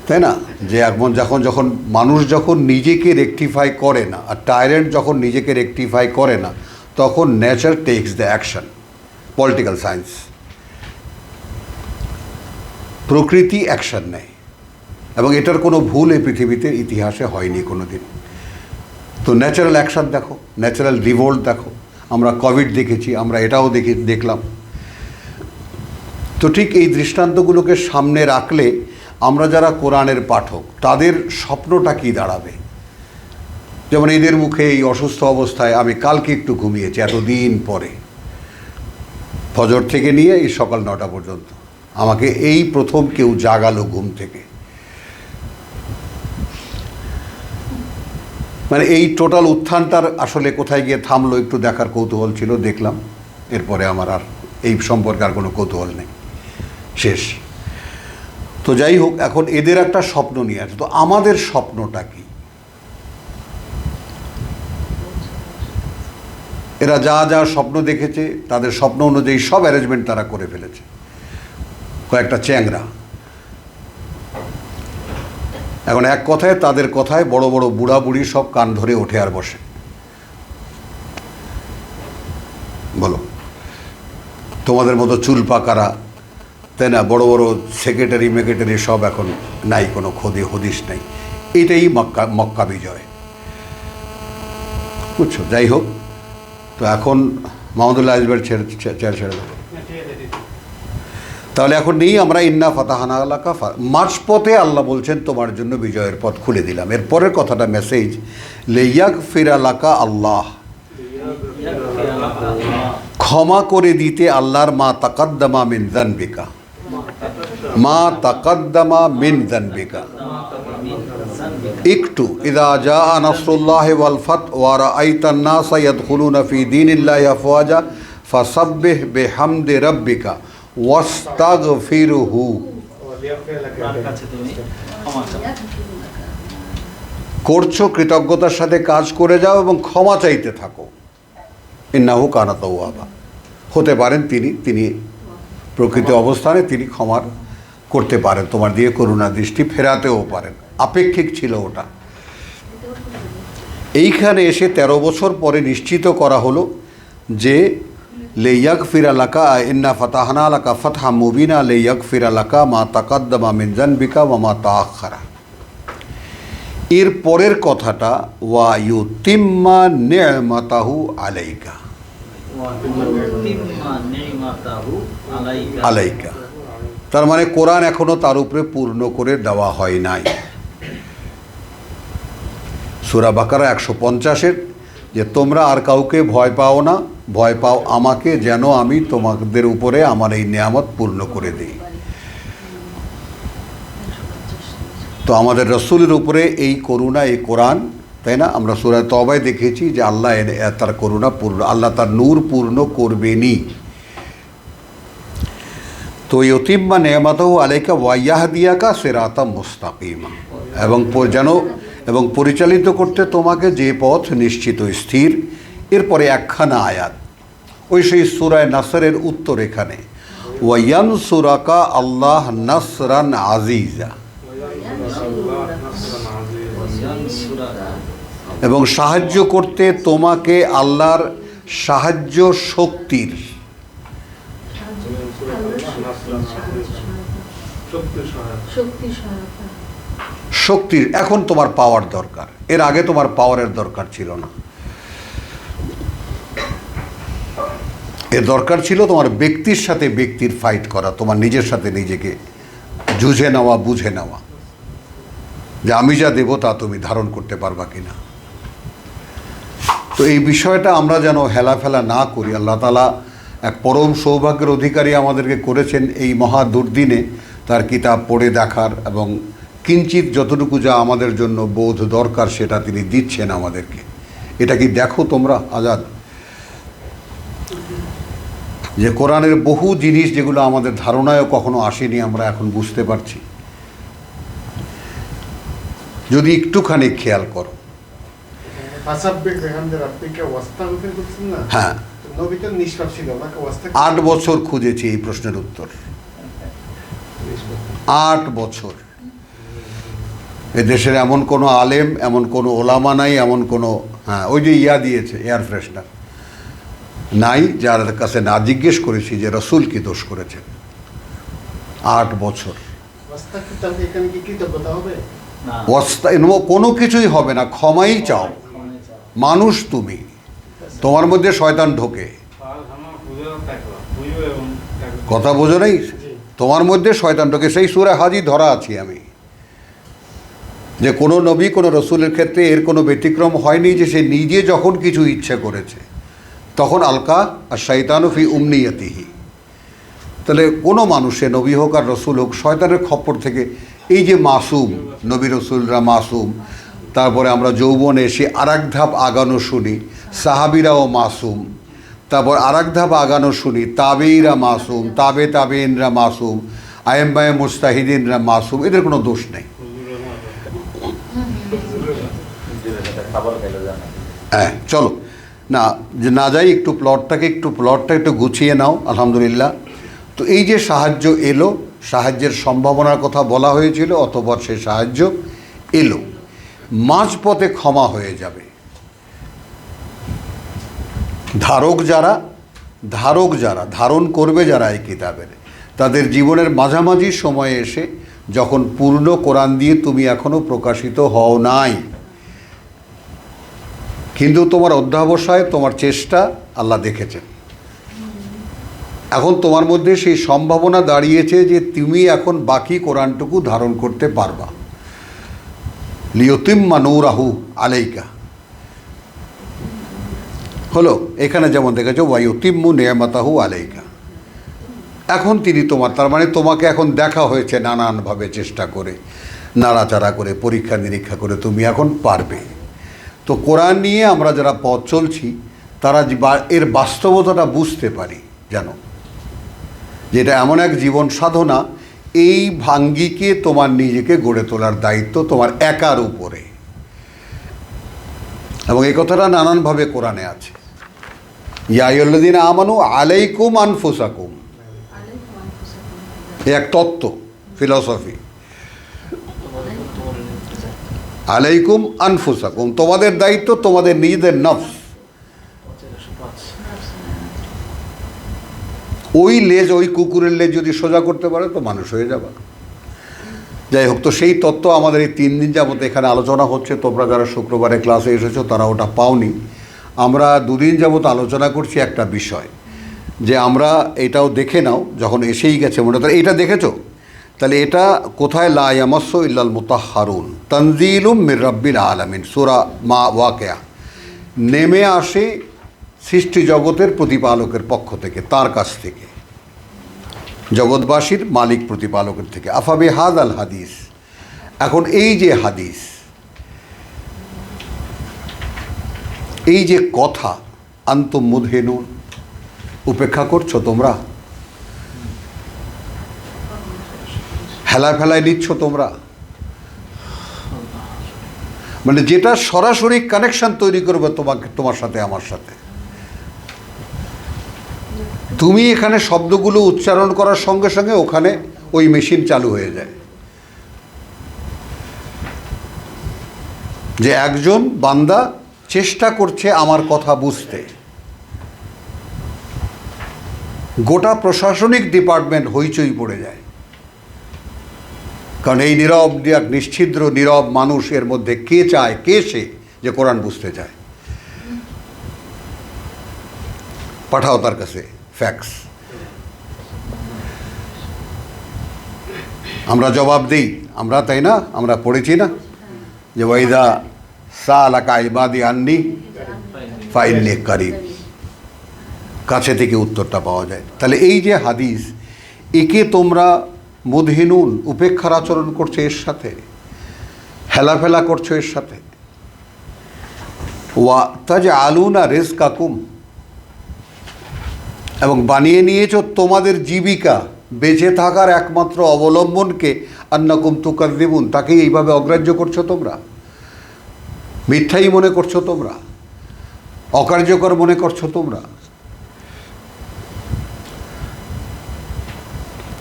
তাই না? যে এখন যখন মানুষ যখন নিজেকে রেকটিফাই করে না, আর টাইরেন্ট যখন নিজেকে রেকটিফাই করে না, তখন nature tax the action. Political science, প্রকৃতি অ্যাকশন নেয়, এবং এটার কোনো ভুল এই পৃথিবীতে ইতিহাসে হয়নি কোনো দিন। তো ন্যাচারাল অ্যাকশন দেখো, ন্যাচারাল রিভোল্ট দেখো। আমরা কোভিড দেখেছি, আমরা এটাও দেখলাম। তো ঠিক এই দৃষ্টান্তগুলোকে সামনে রাখলে আমরা যারা কোরআনের পাঠক তাদের স্বপ্নটা কী দাঁড়াবে। যেমন এদের মুখে এই অসুস্থ অবস্থায় আমি কালকে একটু ঘুমিয়েছি এতদিন পরে, ফজর থেকে নিয়ে এই সকাল 9টা পর্যন্ত আমাকে এই প্রথম কেউ জাগালো ঘুম থেকে। মানে এই টোটাল উত্থানটার আসলে কোথায় গিয়ে থামলো একটু দেখার কৌতূহল ছিল, দেখলাম। এরপরে আমার আর এই সম্পর্কে আর কোনো কৌতূহল নেই, শেষ। তো যাই হোক, এখন এদের একটা স্বপ্ন নিয়ে আছে, তো আমাদের স্বপ্নটা কি? এরা যা যা স্বপ্ন দেখেছে তাদের স্বপ্ন অনুযায়ী সব অ্যারেঞ্জমেন্ট তারা করে ফেলেছে। কয়েকটা চ্যাংরা, এখন এক কথায় তাদের কথায় বড় বড় বুড়া বুড়ি সব কান ধরে ওঠে আর বসে। বলো, তোমাদের মতো চুল পাকারা, তাই না, বড় বড় সেক্রেটারি মেক্রেটারি সব এখন নাই, কোনো খোদে হদিস নাই। এটাই মক্কা বিজয়, বুঝছো? যাই হোক, তো এখন মাহমুদুল্লাহ আজবের ছেড়ে দাও। তাহলে এখন নেই আমরা ইন্না ফাতাহানা লাকা, মাঝপথে আল্লাহ বলছেন তোমার জন্য বিজয়ের পথ খুলে দিলাম। এর পরের কথাটা মেসেজ, লিয়াগফিরা লাকা আল্লাহ, ক্ষমা করে দিতে আল্লাহর মা তাকাদ্দামা মিন যানবিকা, মা তাকাদ্দামা মিন যানবিকা। একটু ইযা জাআ নাসরুল্লাহি ওয়াল ফাত ওয়া রাআইতান নাসা ইয়াদখুলুনা ফি দীনিল্লাহি আফওয়াজা ফাসাব্বিহ বিহামদি রাব্বিকা ওয়াস্তাগফিরহু। করছো, কৃতজ্ঞতার সাথে কাজ করে যাও এবং ক্ষমা চাইতে থাকো। ইন্নাহু কানা তাওয়াবা, হতে পারেন তিনি প্রকৃত অবস্থানে তিনি ক্ষমার করতে পারেন, তোমার দিয়ে করুণা দৃষ্টি ফেরাতেও পারেন। আপেক্ষিক ছিল ওটা। এইখানে এসে 13 বছর পরে নিশ্চিত করা হলো যে লিয়াগফিরা লাকা ইন্না ফাতাহনা লাকা ফাতহা মুবিনা লিয়াগফিরা লাকা মা তাকাদ্দামা মিন যানবিকা ওয়া মা তাআখারা। এর পরের কথাটা ওয়া ইউতিম্মা নি'মাতাহু আলাইকা, আলাইকা, তার মানে কোরআন এখনো তার উপরে পূর্ণ করে দেওয়া হয় নাই। সূরা বাকারা 150-এর যে তোমরা আর কাউকে ভয় পাও না, ভয় পাও আমাকে, যেন আমি তোমাদের উপরে আমার এই নিয়ামত পূর্ণ করে দিই। তো আমাদের রসুলের উপরে এই করুণা, এই কোরআন, তাই না? আমরা সূরা তওবায় দেখেছি যে আল্লাহ তার করুণা পূর্ণ, আল্লাহ তার নূর পূর্ণ করবেনি। তো ইউতিম্মা নি'মাতাহু আলাইকা ওয়া ইয়াহদিয়াকা সিরাতাম মুস্তাকিমা, এবং পরিচালিত করতে তোমাকে যে পথ নিশ্চিত স্থির। এরপরে একখানা আয়াত, ওই সেই সূরা নাসরের উত্তর এখানে, ওয়া ইয়ানসুরাকা আল্লাহ নাসরান আজিজা, এবং সাহায্য করতে তোমাকে আল্লাহর সাহায্য শক্তির, শক্তির। এখন তোমার পাওয়ার দরকার, এর আগে তোমার পাওয়ারের দরকার ছিল না। এর দরকার ছিল তোমার ব্যক্তির সাথে ব্যক্তির ফাইট করা, তোমার নিজের সাথে নিজেকে জুঝে নেওয়া, বুঝে নেওয়া যে আমি যা দেব তা তুমি ধারণ করতে পারবা কিনা। তো এই বিষয়টা আমরা যেন হেলাফেলা না করি। আল্লাহ তাআলা এক পরম সৌভাগ্যের অধিকারী আমাদেরকে করেছেন এই মহা দুর্দিনে তার কিতাব পড়ে দেখার, এবং কিঞ্চিত যতটুকু যা আমাদের জন্য বোধ দরকার সেটা তিনি দিচ্ছেন আমাদেরকে। এটা কি দেখো তোমরা আজাদ, যে কোরআনের বহু জিনিস যেগুলো আমাদের ধারণায়ও কখনো আসেনি আমরা এখন বুঝতে পারছি, যদি একটুখানি খেয়াল করো। হ্যাঁ, 8 বছর খুঁজেছি এই প্রশ্নের উত্তর, 8 বছর। এ দেশের এমন কোনো আলেম, এমন কোনো ওলামা নাই, এমন কোনো, হ্যাঁ ওই যে দিয়েছে এয়ার ফ্রেশনার নাই, যার কাছে না জিজ্ঞেস করেছি যে রসুল কি দোষ করেছেন। 8 বছর কোনো কিছুই হবে না, ক্ষমাই চাও। মানুষ তুমি, তোমার মধ্যে শয়তান ঢোকে, কথা বোঝো নাই? তোমার মধ্যে শয়তান ঢোকে। সেই সূরা হাজই ধরা আছি আমি, যে কোনো নবী কোনো রসুলের ক্ষেত্রে এর কোনো ব্যতিক্রম হয়নি যে সে নিজে যখন কিছু ইচ্ছে করেছে তখন আলকা আর শয়তানু ফি উমনিয়াতিহি। তাহলে কোনো মানুষে নবী হোক আর রসুল হোক শয়তানের খপ্পর থেকে, এই যে মাসুম নবী রসুলরা মাসুম, তারপরে আমরা যৌবনে এসে আর এক ধাপ আগানো শুনি সাহাবিরাও মাসুম, তারপর আর এক ধাপ আগানো শুনি তাবেইরা মাসুম, তাবেইনরা মাসুম, আয়েম্বায়ে মুস্তাহিদিনরা মাসুম, এদের কোনো দোষ নেই। হ্যাঁ চলো না, যে না যাই, একটু প্লটটা একটু গুছিয়ে নাও। আলহামদুলিল্লাহ। তো এই যে সাহায্য এলো, সাহায্যের সম্ভাবনার কথা বলা হয়েছিল, অতঃপর সে সাহায্য এলো, মাঝপথে ক্ষমা হয়ে যাবে। ধারক যারা ধারণ করবে যারা এই কিতাবের, তাদের জীবনের মাঝামাঝি সময়ে এসে যখন পূর্ণ কোরআন দিয়ে তুমি এখনো প্রকাশিত হও নাই, কিন্তু তোমার অধ্যাবসায় তোমার চেষ্টা আল্লাহ দেখেছেন। এখন তোমার মধ্যে সেই সম্ভাবনা দাঁড়িয়েছে যে তুমি এখন বাকি কোরআনটুকু ধারণ করতে পারবা। লিয়ুতিম্মা নূরাহু আলাইকা হলো, এখানে যেমন দেখেছো ওয়ায়ুতিম্মু নিয়ামাতাহু আলাইকা। এখন তিনি তোমার, তার মানে তোমাকে এখন দেখা হয়েছে নানানভাবে চেষ্টা করে, নাড়াচাড়া করে, পরীক্ষা নিরীক্ষা করে তুমি এখন পারবে। তো কোরআন নিয়ে আমরা যারা পথ চলছি তারা এর বাস্তবতাটা বুঝতে পারি, জানো যেটা এমন এক জীবন সাধনা, এই ভাঙ্গিকে তোমার নিজেকে গড়ে তোলার দায়িত্ব তোমার একার উপরে। এবং এই কথাটা নানানভাবে কোরআনে আছে। ইয়া আইয়ুহাল্লাযীনা আমানু আলাইকুম আনফুসাকুম, এক তত্ত্ব, ফিলসফি। আলাইকুম আনফুসাকুম, তোমাদের দায়িত্ব তোমাদের নিজেদের নফস। ওই লেজ, ওই কুকুরের লেজ যদি সোজা করতে পারে তো মানুষ হয়ে যাবে। যাই হোক, তো সেই তত্ত্ব আমাদের এই 3 দিন যাবত এখানে আলোচনা হচ্ছে। তোমরা যারা শুক্রবারে ক্লাসে এসেছো তারা ওটা পাওনি। আমরা 2 দিন যাবত আলোচনা করছি একটা বিষয়, যে আমরা এটাও দেখে নাও, যখন এসেই গেছে মনে হয় এইটা দেখেছো, তাহলে এটা কোথায়? লা ইয়ামাসসু ইল্লাল মুতাহহারুন তানজিলুম মির রাব্বিল আলামিন, সূরা মা ওয়াকিয়া। নেমে আসে সৃষ্টি জগতের প্রতিপালকের পক্ষ থেকে, তার কাছ থেকে, জগৎবাসীর মালিক প্রতিপালকের থেকে। আফাবি হাযাল হাদিস, এখন এই যে হাদিস, এই যে কথা, আনতুম মুদহিনুন, উপেক্ষা করছো তোমরা, হেলায় ফেলায় নিচ্ছ তোমরা, মানে যেটা সরাসরি কানেকশন তৈরি করবে তোমার সাথে আমার সাথে। তুমি এখানে শব্দগুলো উচ্চারণ করার সঙ্গে সঙ্গে ওখানে ওই মেশিন চালু হয়ে যায়, যে একজন বান্দা চেষ্টা করছে আমার কথা বুঝতে। গোটা প্রশাসনিক ডিপার্টমেন্ট হইচই পড়ে যায়, কারণ এই নীরব, নিশ্ছিদ্র নীরব মানুষ এর মধ্যে কে চায়, কে সে যে কোরআন বুঝতে চায়? পাঠাও তার কাছে ফ্যাক্স, আমরা জবাব দিই। আমরা, তাই না? আমরা পড়েছি না যে ওয়াইদা সালাকা ইবাদি আন্নি ফাইন্নী কারিব, কাছে থেকে উত্তরটা পাওয়া যায়। তাহলে এই যে হাদিস, একে তোমরা মুদহিনুন, উপেক্ষার আচরণ করছো এর সাথে, হেলাফেলা করছো এর সাথে। ওয়া তাজআলুনা রিজকাকুম, এবং বানিয়ে নিয়েছো তোমাদের জীবিকা, বেঁচে থাকার একমাত্র অবলম্বনকে আন্নাকুম তুকাযযিবুন, তাকে এইভাবে অগ্রাহ্য করছো তোমরা, মিথ্যাই মনে করছো তোমরা, অকার্যকর মনে করছো তোমরা।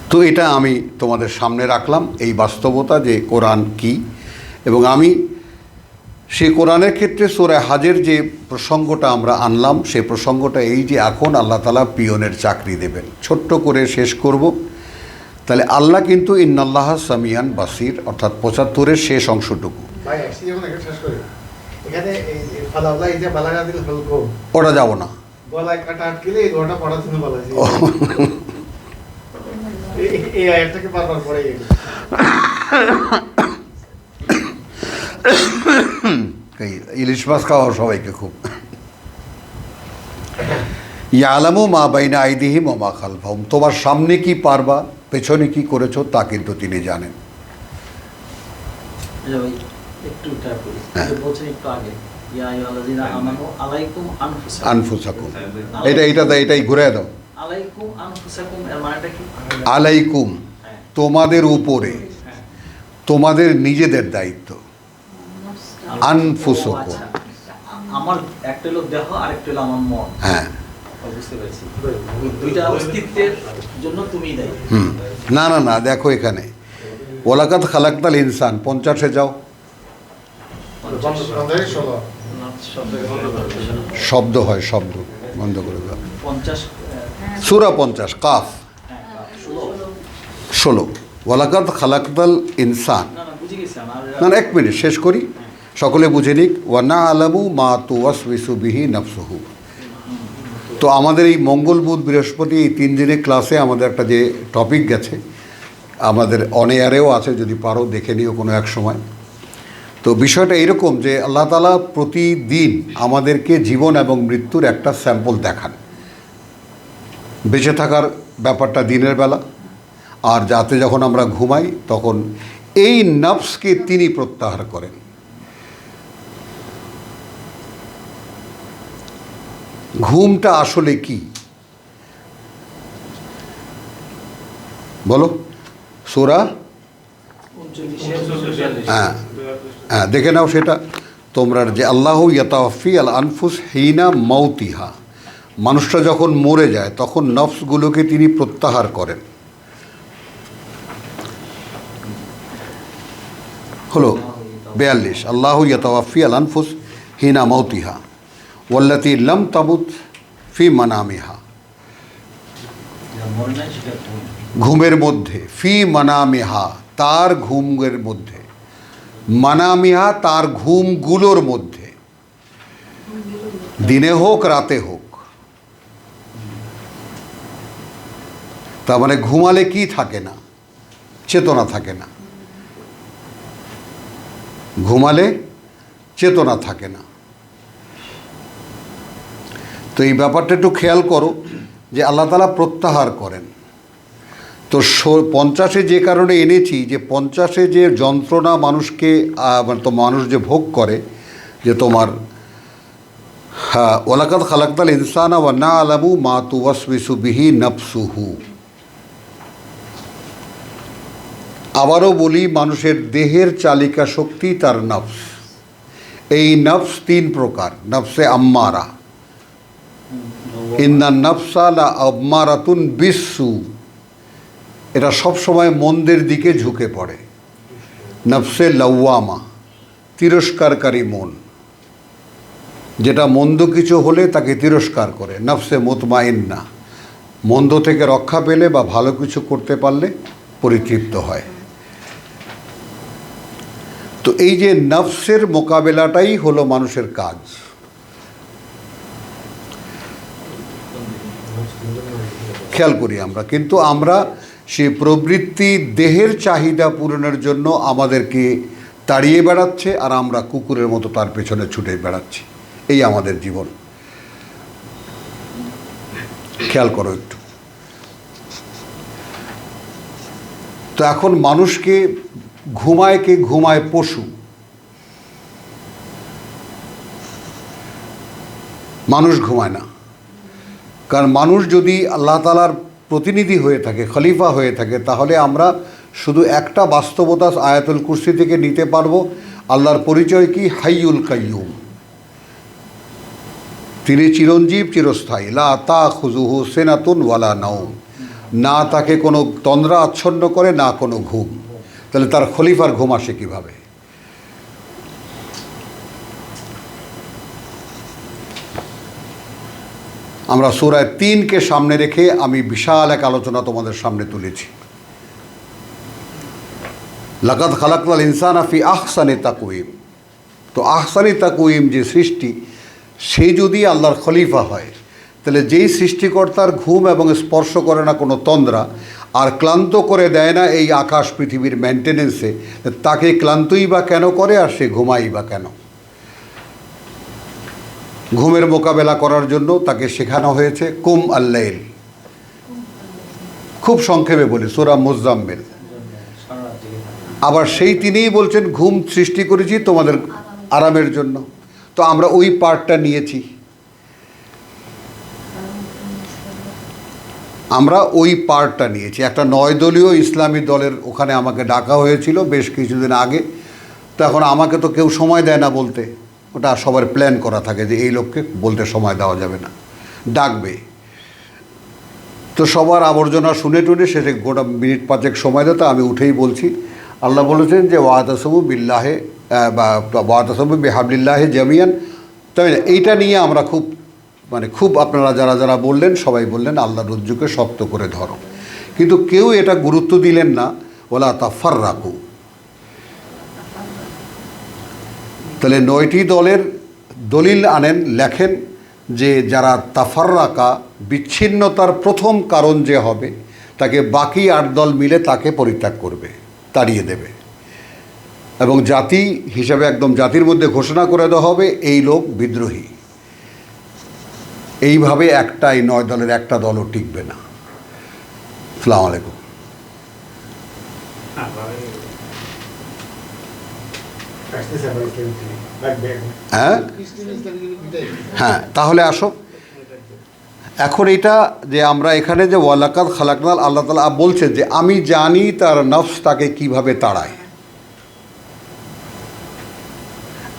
তো এটা আমি তোমাদের সামনে রাখলাম, এই বাস্তবতা যে কোরআন কি। এবং আমি সেই কোরআনের ক্ষেত্রে সূরা হাজের যে প্রসঙ্গটা আমরা আনলাম, সেই প্রসঙ্গটা এই যে এখন আল্লাহ তাআলা পিয়নের চাকরি দেবেন। ছোট্ট করে শেষ করব। তাহলে আল্লাহ কিন্তু ইন্নাল্লাহ সামিয়ান বাসির, অর্থাৎ 75-এর শেষ অংশটুকু, ওটা যাব না। এই আয়াতটাকে বারবার পড়ে গেল। এই ইলিশ মাছ খাওয়া সবাইকে খুব। ইয়ালামু মা বাইনা আইদিহিম ওয়া মা খালফাহুম, তোমার সামনে কি পারবা পেছনে কি করেছো তা কিন্তু তিনি জানেন। আচ্ছা ভাই, একটু ট্যাপ করি। হ্যাঁ। যে বলছেন একটু আগে, ইয়া আইয়ুহাল্লাযীনা আমানু আলাইকুম আনফুসাকুম। আনফুসাকুম, এটাই ঘুরে দাও। আলাইকুম আনফুসাকুম এর মানেটা কি? আলাইকুম, হ্যাঁ। তোমাদের উপরে, হ্যাঁ। তোমাদের নিজেদের দায়িত্ব। আনফুসাকুম। ও আচ্ছা। আমার একটা হলো দেহ আর একটা হলো আমার মন। হ্যাঁ, বুঝতে পেরেছি। ওই দুইটা অস্তিত্বের জন্য তুমিই দায়ী। না দেখো এখানে ওয়ালাকাদ খালাকতাল ইনসান 50-এ যাও। বন্ধেরই ষোলো। শব্দ হয়, শব্দ বন্ধ করে দাও। 50 সূরা 50 কাফ 16। ওয়ালাকাদ খালাকতাল ইনসান। না বুঝে গেছি আমার। না এক মিনিট শেষ করি, সকলে বুঝে নিক। ওয়া না'লামু মা তুওয়াসওয়িসু বিহি নাফসুহু। তো আমাদের এই মঙ্গল বুধ বৃহস্পতি এই 3 দিনের ক্লাসে আমাদের একটা যে টপিক গেছে, আমাদের অন এয়ারেও আছে, যদি পারো দেখে নিও কোনো এক সময়। তো বিষয়টা এরকম যে আল্লাহ তাআলা প্রতিদিন আমাদেরকে জীবন এবং মৃত্যুর একটা স্যাম্পল দেখান। বেঁচে থাকার ব্যাপারটা দিনের বেলা, আর রাতে যখন আমরা ঘুমাই তখন এই নফসকে তিনি প্রত্যাহার করেন। ঘুমটা আসলে কি বলো? সূরা 39 হ্যাঁ হ্যাঁ দেখে নাও সেটা তোমরা, যে আল্লাহু ইয়াতাওয়াফি আল আনফুস হিনা মাউতিহা, মানুষটা যখন মরে যায় তখন নফসগুলোকে তিনি প্রত্যাহার করেন। হলো 42। আল্লাহু ইয়াতাওয়াফি আল আনফুস হিনা মাউতিহা ওয়াল্লাতী লাম তামুত ফি মানামিহা, মনে নাই সেটা ঘুম। ঘুমের মধ্যে, ফি মানামিহা তার ঘুমের মধ্যে, মানামিহা তার ঘুমগুলোর মধ্যে, দিনে হোক রাতে হোক। তার মানে ঘুমালে কি থাকে না? চেতনা থাকে না। ঘুমালে চেতনা থাকে না। তো এই ব্যাপারটা একটু খেয়াল করো যে আল্লাহ তাআলা প্রত্যাহার করেন। তো 50-এ যে কারণে এনেছি যে 50-এ যে যন্ত্রণা মানুষকে তো মানুষ যে ভোগ করে, যে তোমার হ্যাঁ ওয়ালাকাদ খালাকতাল ইনসানা ওয়া না'লামু মা তুওয়াসওয়িসু বিহি নাফসুহু। আবারও বলি, মানুষের দেহের চালিকা শক্তি তার নফস। এই নফস 3 প্রকার। নফসে আম্মারা, ইন্নান নাফসা লা আম্মারাতুন বিসসু, এটা সবসময় মন্দের দিকে ঝুঁকে পড়ে। নফসে লাওয়ামা, তিরস্কারকারী মন, যেটা মন্দ কিছু হলে তাকে তিরস্কার করে। নফসে মুতমাইন্না, মন্দ থেকে রক্ষা পেলে বা ভালো কিছু করতে পারলে পরিতৃপ্ত হয়। তো এই যে নফসের মোকাবেলাটাই হলো মানুষের কাজ। খেয়াল করি আমরা, কিন্তু আমরা সেই প্রবৃত্তি দেহের চাহিদা পূরণের জন্য আমাদেরকে তাড়িয়ে বেড়াচ্ছে, আর আমরা কুকুরের মতো তার পেছনে ছুটে বেড়াচ্ছি। এই আমাদের জীবন। খেয়াল করো একটু। তো এখন মানুষকে ঘুমায় কে? ঘুমায় পশু। মানুষ ঘুমায় না। কারণ মানুষ যদি আল্লাহ তাআলার প্রতিনিধি হয়ে থাকে, খলিফা হয়ে থাকে, তাহলে আমরা শুধু একটা বাস্তবতা আয়াতুল কুরসি থেকে নিতে পারবো। আল্লাহর পরিচয় কি? হাইয়ুল কাইয়ুম, তিনি চিরঞ্জীব, চিরস্থায়ী। লা তাখুযুহু সিনাতুন ওয়ালা নাওম, না তাকে কোনো তন্দ্রা আচ্ছন্ন করে, না কোনো ঘুম। তাহলে তার খলিফার ঘুম আসে কীভাবে? আমরা সূরা 3-কে সামনে রেখে আমি বিশাল এক আলোচনা তোমাদের সামনে তুলেছি। লাকাদ খালাকনাল ইনসানা ফি আহসানি তাকওয়িম। তো আহসানি তাকওয়িম যে সৃষ্টি, সে যদি আল্লাহর খলিফা হয়, তাহলে যেই সৃষ্টিকর্তার ঘুম এবং স্পর্শ করে না কোনো তন্দ্রা, আর ক্লান্ত করে দেয় না এই আকাশ পৃথিবীর মেনটেনেন্সে, তাকে ক্লান্তই বা কেন করে আর সে ঘুমাই বা কেন? ঘুমের মোকাবেলা করার জন্য তাকে শেখানো হয়েছে কুম আল্লাইল। খুব সংক্ষেপে বলি, সূরা মুজাম্মিল। আবার সেই তিনিই বলছেন ঘুম সৃষ্টি করেছি তোমাদের আরামের জন্য। তো আমরা ওই পার্টটা নিয়েছি, আমরা ওই পার্টটা নিয়েছি। একটা 9 দলীয় ইসলামী দলের ওখানে আমাকে ডাকা হয়েছিল বেশ কিছুদিন আগে। তো এখন আমাকে তো কেউ সময় দেয় না বলতে, ওটা সবার প্ল্যান করা থাকে যে এই লোককে বলতে সময় দেওয়া যাবে না, ডাকবে। তো সবার আবর্জনা শুনে টুনে শেষে গোটা মিনিট 5 সময় দিতে আমি উঠেই বলছি, আল্লাহ বলেছেন যে ওয়াতাসাবু বিল্লাহে বা ওয়াতাসাবু বিহাবলিল্লাহে জামিয়ান। তাই না, এইটা নিয়ে আমরা খুব আপনারা যারা বললেন সবাই বললেন আল্লাহর রজ্জুকে শক্ত করে ধরো, কিন্তু কেউ এটা গুরুত্ব দিলেন না ওয়ালা তাফাররাকু। তাহলে 9টি দলের দলিল আনেন, লেখেন যে যারা তাফাররাকা বিচ্ছিন্নতার প্রথম কারণ যে হবে তাকে বাকি 8 দল মিলে তাকে পরিত্যাগ করবে, তাড়িয়ে দেবে, এবং জাতি হিসাবে একদম জাতির মধ্যে ঘোষণা করে দেওয়া হবে এই লোক বিদ্রোহী। এইভাবে এই 9 দলের একটা দলও টিকবে না। আসসালামু আলাইকুম। হ্যাঁ হ্যাঁ, তাহলে আসো এখন এটা যে আমরা এখানে যে ওয়ালাকাদ খালাকনাল, আল্লাহ তাআলা বলছেন যে আমি জানি তার নফস তাকে কিভাবে তাড়ায়।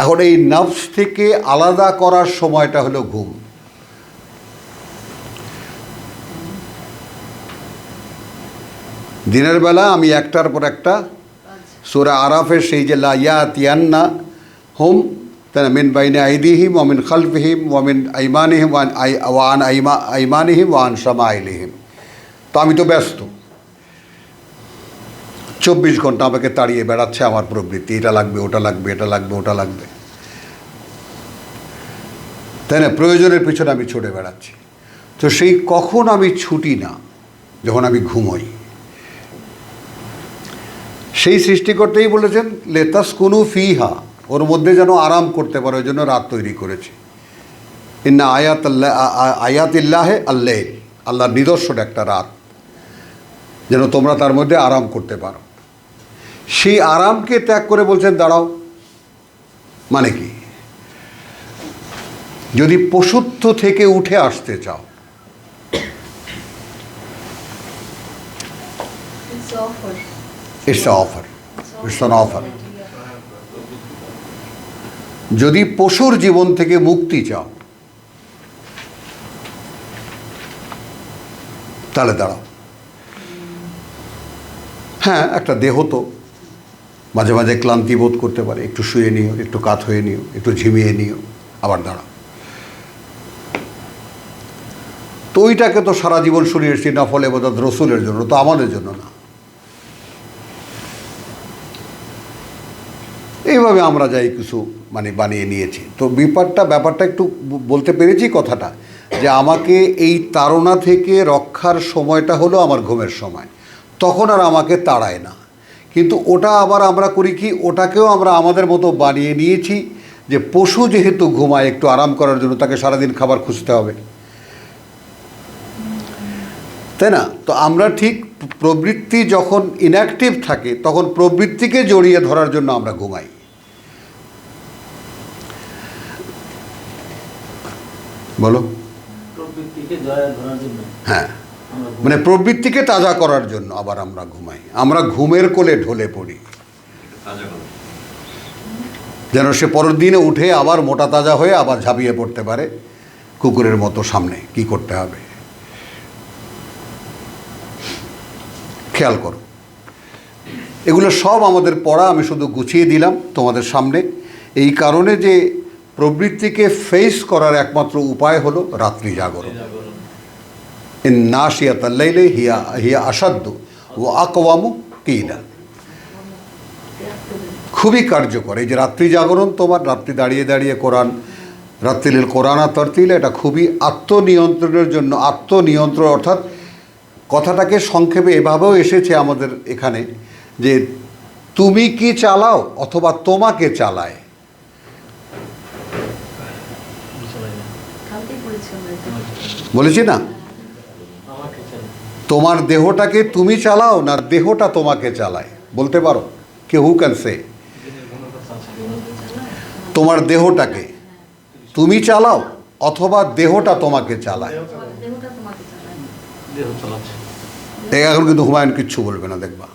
এখন এই নফস থেকে আলাদা করার সময়টা হলো ঘুম। দিনের বেলা আমি একটার পর একটা সূরা আরাফের সেই যে লা ইয়াতিয়ান্না হুম তানা মিন বাইনে আইদিহিম ওয়া মিন খালফিহিম ওয়া মিন আইমানিহিম ওয়া আন আইমানিহিম ওয়া আন শামাইলিহিম। তো আমি তো ব্যস্ত, 24 ঘন্টা আমাকে তাড়িয়ে বেড়াচ্ছে আমার প্রবৃত্তি, এটা লাগবে ওটা লাগবে, এটা লাগবে ওটা লাগবে, তাই না? প্রয়োজনের পিছনে আমি ছুটে বেড়াচ্ছি। তো সেই কখন আমি ছুটি না, যখন আমি ঘুমোই। সেই সৃষ্টিকর্তাই বলেছেন লেতাসকুনু ফিহা, ওর মধ্যে যেন আরাম করতে পারে, ওই জন্য রাত তৈরি করেছে। ইন্না আয়াতিল্লাহে আল্লাইল, আল্লাহর নিদর্শন একটা রাত, যেন তোমরা তার মধ্যে আরাম করতে পারো। সেই আরামকে ত্যাগ করে বলছেন দাঁড়াও। মানে কি? যদি পশুত্ব থেকে উঠে আসতে চাও, ইটস অ্যান অফার। যদি পশুর জীবন থেকে মুক্তি চাও তাহলে দাঁড়াও। হ্যাঁ, একটা দেহ তো মাঝে মাঝে ক্লান্তি বোধ করতে পারে, একটু শুয়ে নিও, একটু কাত হয়ে নিও, একটু ঝিমিয়ে নিও, আবার দাঁড়াও। তো ওইটাকে তো সারা জীবন শুনে এসেছি নফল ইবাদত রসুলের জন্য, তো আমাদের জন্য না। এইভাবে আমরা যাই কিছু বানিয়ে নিয়েছি। তো ব্যাপারটা একটু বলতে পেরেছি কথাটা, যে আমাকে এই তাড়না থেকে রক্ষার সময়টা হলো আমার ঘুমের সময়, তখন আর আমাকে তাড়ায় না। কিন্তু ওটা আবার আমরা করি কি, ওটাকেও আমরা আমাদের মতো বানিয়ে নিয়েছি যে পশু যেহেতু ঘুমায় একটু আরাম করার জন্য, তাকে সারাদিন খাবার খুঁজতে হবে, তাই না? তো আমরা ঠিক প্রবৃত্তি যখন ইনঅ্যাক্টিভ থাকে তখন প্রবৃত্তিকে জড়িয়ে ধরার জন্য আমরা ঘুমাই। বলো। প্রবৃত্তিকে জয় ধরার জন্য, হ্যাঁ, প্রবৃত্তিকে তাজা করার জন্য আবার আমরা ঘুমাই। আমরা ঘুমের কোলে ঢলে পড়ি যেন সে পরের দিনে উঠে আবার মোটা তাজা হয়ে আবার ঝাঁপিয়ে পড়তে পারে কুকুরের মতো সামনে। কি করতে হবে খেয়াল করো। এগুলো সব আমাদের পড়া, আমি শুধু গুছিয়ে দিলাম তোমাদের সামনে এই কারণে যে প্রবৃত্তিকে ফেস করার একমাত্র উপায় হলো রাত্রি জাগরণ। ইন নাশিয়াতাল লাইলি হিয়া আশাদ্দু ওয়া আকওয়ামু কিলা। খুবই কার্যকর এই যে রাত্রি জাগরণ, তোমার রাত্রি দাঁড়িয়ে দাঁড়িয়ে কোরআন, রাত্রিল কোরআন আর তরতিল, এটা খুবই আত্মনিয়ন্ত্রণের জন্য। আত্মনিয়ন্ত্রণ অর্থাৎ কথাটাকে সংক্ষেপে এভাবেও এসেছে আমাদের এখানে যে তুমি কি চালাও অথবা তোমাকে চালায়। কালকেই পড়েছি আমরা এটা। বলেছি না, আমাকে চাই। তোমার দেহটাকে তুমি চালাও না দেহটা তোমাকে চালায়, বলতে পারো কে হু ক্যান সে? তোমার দেহটাকে তুমি চালাও অথবা দেহটা তোমাকে চালায়। দেহটা তোমাকে চালায়। দেহ চালাচ্ছে। এখন কিন্তু হুমায়ুন কিচ্ছু বলবে না, দেখবা।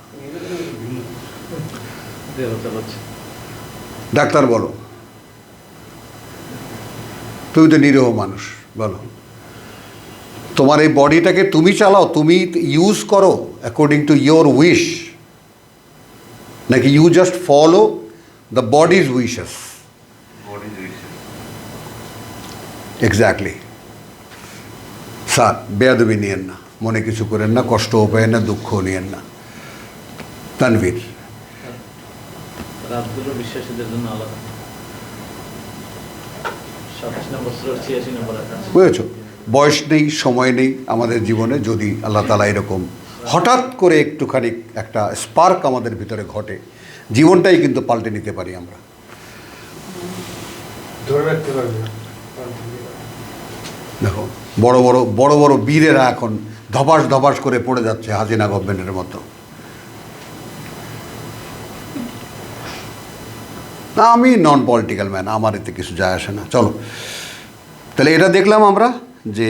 দেহ চালাচ্ছে। ডাক্তার বলো, তুমি তো নিরীহ মানুষ, বলো তোমার এই বডিটাকে তুমি চালাও, তুমি ইউজ করো অ্যাকর্ডিং টু ইয়োর উইশ, নাকি you just follow the body's wishes? Exactly. Sir বেয়াদবি নিয়েন না, মনে কিছু করেন না, কষ্টও পেয়েন না, দুঃখও নিয়েন না। তানভীর, রাতগুলো বিশ্বাসীদের জন্য আলাদা। 27 নম্বর সূরার 86 নম্বর আয়াত। বুঝেছ? বয়স নেই, সময় নেই আমাদের জীবনে। যদি আল্লাহ তাআলা এরকম হঠাৎ করে একটুখানি একটা স্পার্ক আমাদের ভিতরে ঘটে, জীবনটাই কিন্তু পাল্টে নিতে পারি আমরা। ধরে রাখতে পারবে না। দেখো বড় বড় বড় বড় বীরেরা এখন ধপাস ধপাস করে পড়ে যাচ্ছে হাসিনা গভর্নমেন্টের মতো। না, আমি নন পলিটিক্যাল ম্যান, আমার এতে কিছু যায় আসে না। চলো তাহলে এটা দেখলাম আমরা যে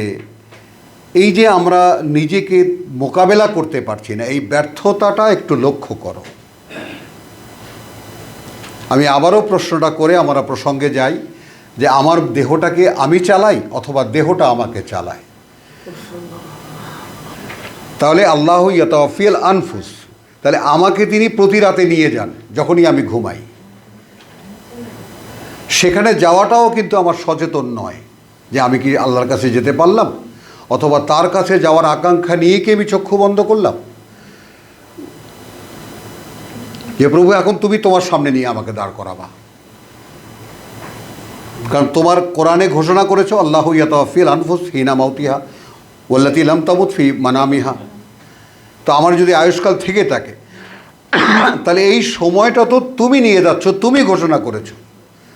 এই যে আমরা নিজেকে মোকাবেলা করতে পারছি না, এই ব্যর্থতাটা একটু লক্ষ্য করো। আমি আবারও প্রশ্নটা করে আমরা প্রসঙ্গে যাই যে আমার দেহটাকে আমি চালাই অথবা দেহটা আমাকে চালায়। তাহলে আল্লাহ ইয়াতাওয়াফিল আনফুস, তাহলে আমাকে তিনি প্রতি রাতে নিয়ে যান যখনই আমি ঘুমাই। সেখানে যাওয়াটাও কিন্তু আমার সচেতন নয় যে আমি কি আল্লাহর কাছে যেতে পারলাম, অথবা তার কাছে যাওয়ার আকাঙ্ক্ষা নিয়ে কি আমি চক্ষু বন্ধ করলাম যে প্রভু এখন তুমি তোমার সামনে নিয়ে আমাকে দাঁড় করাবা। কারণ তোমার কোরআনে ঘোষণা করেছো আল্লাহু ইয়াতাওয়াফিল আনফুস হিনা মাউতিহা ওয়াল্লাতী লাম তামুত ফি মানামিহা। তো আমার যদি আয়ুষ্কাল থেকে থাকে তাহলে এই সময়টা তো তুমি নিয়ে যাচ্ছ, তুমি ঘোষণা করেছো,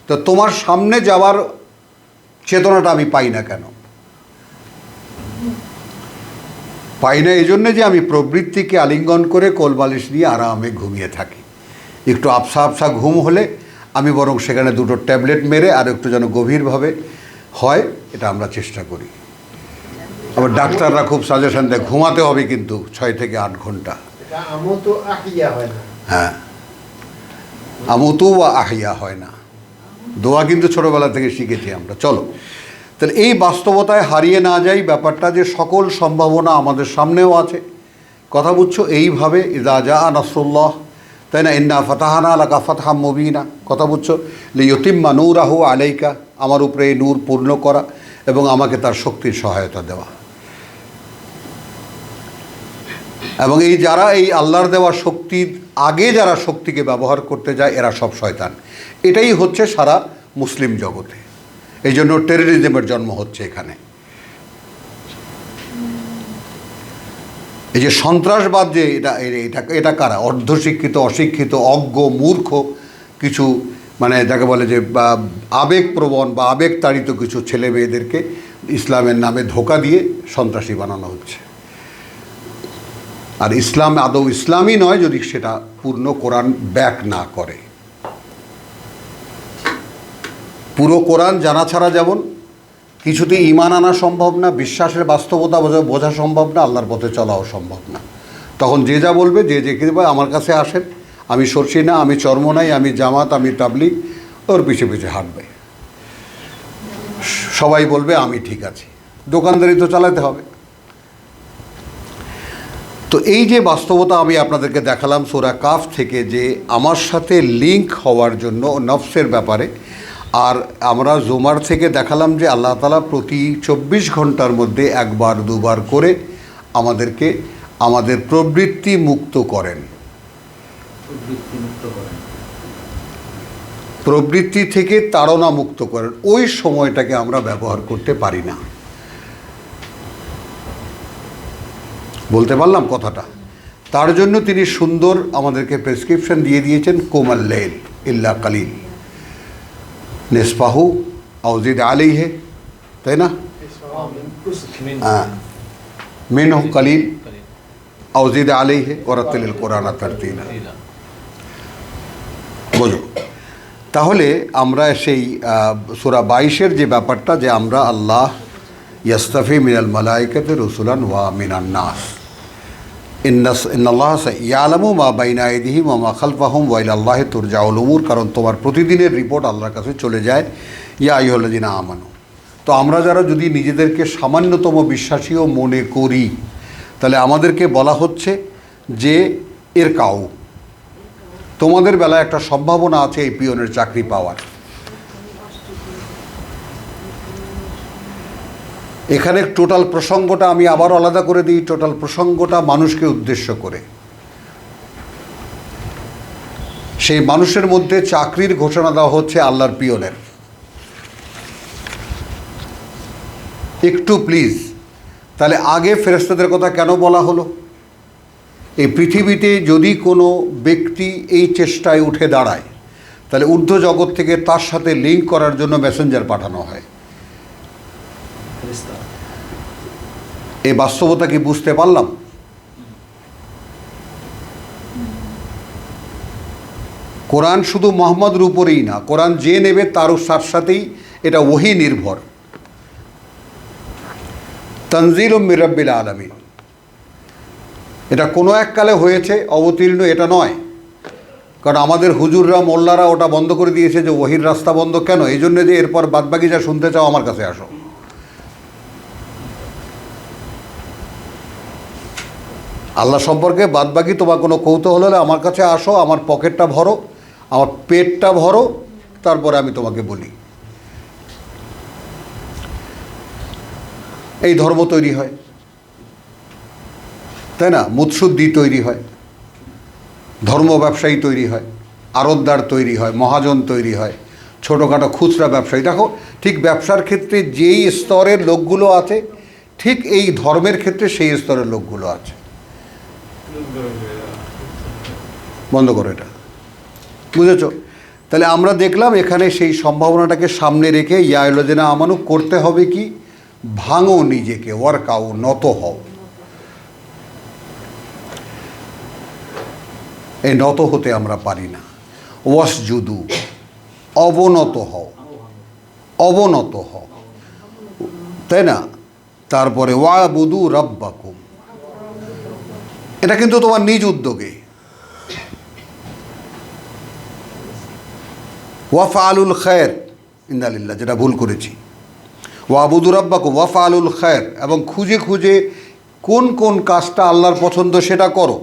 তো তোমার সামনে যাওয়ার চেতনাটা আমি পাই না কেন? পাই না এই জন্যে যে আমি প্রবৃত্তিকে আলিঙ্গন করে কোলবালিশ নিয়ে আরামে ঘুমিয়ে থাকি। একটু আবসা আবসা ঘুম হলে আমি বরং সেখানে দুটো ট্যাবলেট মেরে আর একটু যেন গভীরভাবে হয়, এটা আমরা চেষ্টা করি। আবার ডাক্তাররা খুব সাজেশন দেয় ঘুমাতে হবে কিন্তু 6 থেকে 8 ঘন্টা। এটা আমও তো আহিয়া হয় না। হ্যাঁ, আমতু বা আহিয়া হয় না, দোয়া কিন্তু ছোটোবেলা থেকে শিখেছি আমরা। চলো তাহলে এই বাস্তবতায় হারিয়ে না যাই ব্যাপারটা যে সকল সম্ভাবনা আমাদের সামনেও আছে। কথা বুঝছো? এইভাবে ইযা জা নাসরুল্লাহ, তাই না, ইন্না ফাতাহানা লাকা ফাতহাম মুবিনা। কথা বুঝছো? লিইউতিম্মা নূরাহু আলাইকা, আমার উপরে এই নূর পূর্ণ করা এবং আমাকে তার শক্তির সহায়তা দেওয়া। এবং এই যারা এই আল্লাহর দেওয়া শক্তির আগে যারা শক্তিকে ব্যবহার করতে যায় এরা সব শয়তান। এটাই হচ্ছে সারা মুসলিম জগতে। এই জন্য টেররিজমের জন্ম হচ্ছে এখানে। এই যে সন্ত্রাসবাদ, যে এটা কারা? অর্ধশিক্ষিত, অশিক্ষিত, অজ্ঞ, মূর্খ কিছু, মানে যাকে বলে যে আবেগপ্রবণ বা আবেগতাড়িত কিছু ছেলে মেয়েদেরকে ইসলামের নামে ধোঁকা দিয়ে সন্ত্রাসী বানানো হচ্ছে। আর ইসলাম আদৌ ইসলামই নয় যদি সেটা পূর্ণ কোরআন ব্যাক না করে। পুরো কোরআন জানা ছাড়া যেমন কিছুতেই ঈমান আনা সম্ভব না, বিশ্বাসের বাস্তবতা বোঝা সম্ভব না, আল্লাহর পথে চলাও সম্ভব না। তখন যে যা বলবে, যে বলবে আমার কাছে আসেন, আমি সরছি না, আমি চর্ম নাই, আমি জামাত, আমি তাবলিগ, ওর পিছে পিছে হাঁটবে। সবাই বলবে আমি ঠিক আছি, দোকানদারি তো চালাতে হবে। তো এই যে বাস্তবতা আমি আপনাদেরকে দেখালাম সূরা কাফ থেকে, যে আমার সাথে লিঙ্ক হওয়ার জন্য নফসের ব্যাপারে, আর আমরা জুমার থেকে দেখালাম যে আল্লাহ তাআলা প্রতি 24 ঘন্টার মধ্যে একবার দুবার করে আমাদেরকে আমাদের প্রবৃত্তি মুক্ত করেন, প্রবৃত্তি থেকে তাড়না মুক্ত করেন। ওই সময়টাকে আমরা ব্যবহার করতে পারি না। বলতে পারলাম কথাটা? তার জন্য তিনি সুন্দর আমাদেরকে প্রেসক্রিপশন দিয়ে দিয়েছেন, কোমাল লেল ইল্লা কালিল নিসফাহু আউজিদ আলাইহি, তাই না? হ্যাঁ, মিনহু কালিল আউজিদ আলাইহি ওয়ারাতিলিল কোরআন তারতিলা। বোঝো, তাহলে আমরা সেই সূরা 22-এর যে ব্যাপারটা, যে আমরা আল্লাহ ইয়াস্তাফি মিনাল মালাইকাতি রুসুলান ওয়া মিনান নাস, ইন্নাল্লাহ ইয়ালামু মা বাইনা আইদিহিম ওয়া মা খালফাহুম ওয়া ইলাল্লাহি তুরজাউল উমুর। কারণ তোমার প্রতিদিনের রিপোর্ট আল্লাহর কাছে চলে যায়। ইয়া আইয়ুহাল্লাযিনা আমানু। তো আমরা যারা যদি নিজেদেরকে সামান্যতম বিশ্বাসীও মনে করি, তাহলে আমাদেরকে বলা হচ্ছে যে এর কাউ, তোমাদের বেলায় একটা সম্ভাবনা আছে এই পিয়নের চাকরি পাওয়ার। এখানে টোটাল প্রসঙ্গটা আমি আবার আলাদা করে দিই। টোটাল প্রসঙ্গটা মানুষকে উদ্দেশ্য করে। সেই মানুষের মধ্যে চাকরির ঘোষণা দেওয়া হচ্ছে আল্লাহর পিয়নের। একটু প্লিজ, তাহলে আগে ফেরেশতাদের কথা কেন বলা হলো? এই পৃথিবীতে যদি কোনো ব্যক্তি এই চেষ্টায় উঠে দাঁড়ায়, তাহলে ঊর্ধ্ব জগৎ থেকে তার সাথে লিঙ্ক করার জন্য মেসেঞ্জার পাঠানো হয়। এই বাস্তবতা কি বুঝতে পারলাম? কোরআন শুধু মুহাম্মদের উপরেই না, কোরআন যে নেবে তারও সাথেই এটা ওহী নির্ভর। তানজিলুম মির রাব্বিল আলামিন। এটা কোনো এককালে হয়েছে অবতীর্ণ, এটা নয়। কারণ আমাদের হুজুররা মোল্লারা ওটা বন্ধ করে দিয়েছে যে ওহির রাস্তা বন্ধ কেন? এই জন্য যে এরপর বাদবাকি যা শুনতে চাও আমার কাছে আসো। আল্লাহ সম্পর্কে বাদবাকি তোমার কোনো কৌতূহল হলে আমার কাছে আসো, আমার পকেটটা ভরো, আমার পেটটা ভরো, তারপরে আমি তোমাকে বলি। এই ধর্ম তৈরি হয়, তাই না? মুৎসুদ্দি তৈরি হয়, ধর্ম ব্যবসায়ী তৈরি হয়, আড়তদার তৈরি হয়, মহাজন তৈরি হয়, ছোটোখাটো খুচরা ব্যবসায়ী। দেখো, ঠিক ব্যবসার ক্ষেত্রে যেই স্তরের লোকগুলো আছে, ঠিক এই ধর্মের ক্ষেত্রে সেই স্তরের লোকগুলো আছে। বন্ধ করো এটা, বুঝেছ? তাহলে আমরা দেখলাম এখানে সেই সম্ভাবনাটাকে সামনে রেখে ইয়া আইয়ুহাল্লাযিনা আমানু করতে হবে কি? ভাঙো নিজেকে, ওয়ার্কাউ, নত হও। এই নত হতে আমরা পারি না। ওয়াসজুদু, অবনত হও, অবনত হও, তাই না? তারপরে ওয়াবুদু রাব্বাকুম, এটা কিন্তু তোমার নিজ উদ্যোগে। ওয়াফআলুল খায়র, ইন্নালিল্লাহ, যেটা ভুল করেছি। ওয়াবুদু রাব্বাকুম ওয়াফআলুল খায়র, এবং খুঁজে খুঁজে কোন কোন কাজটা আল্লাহর পছন্দ সেটা করো।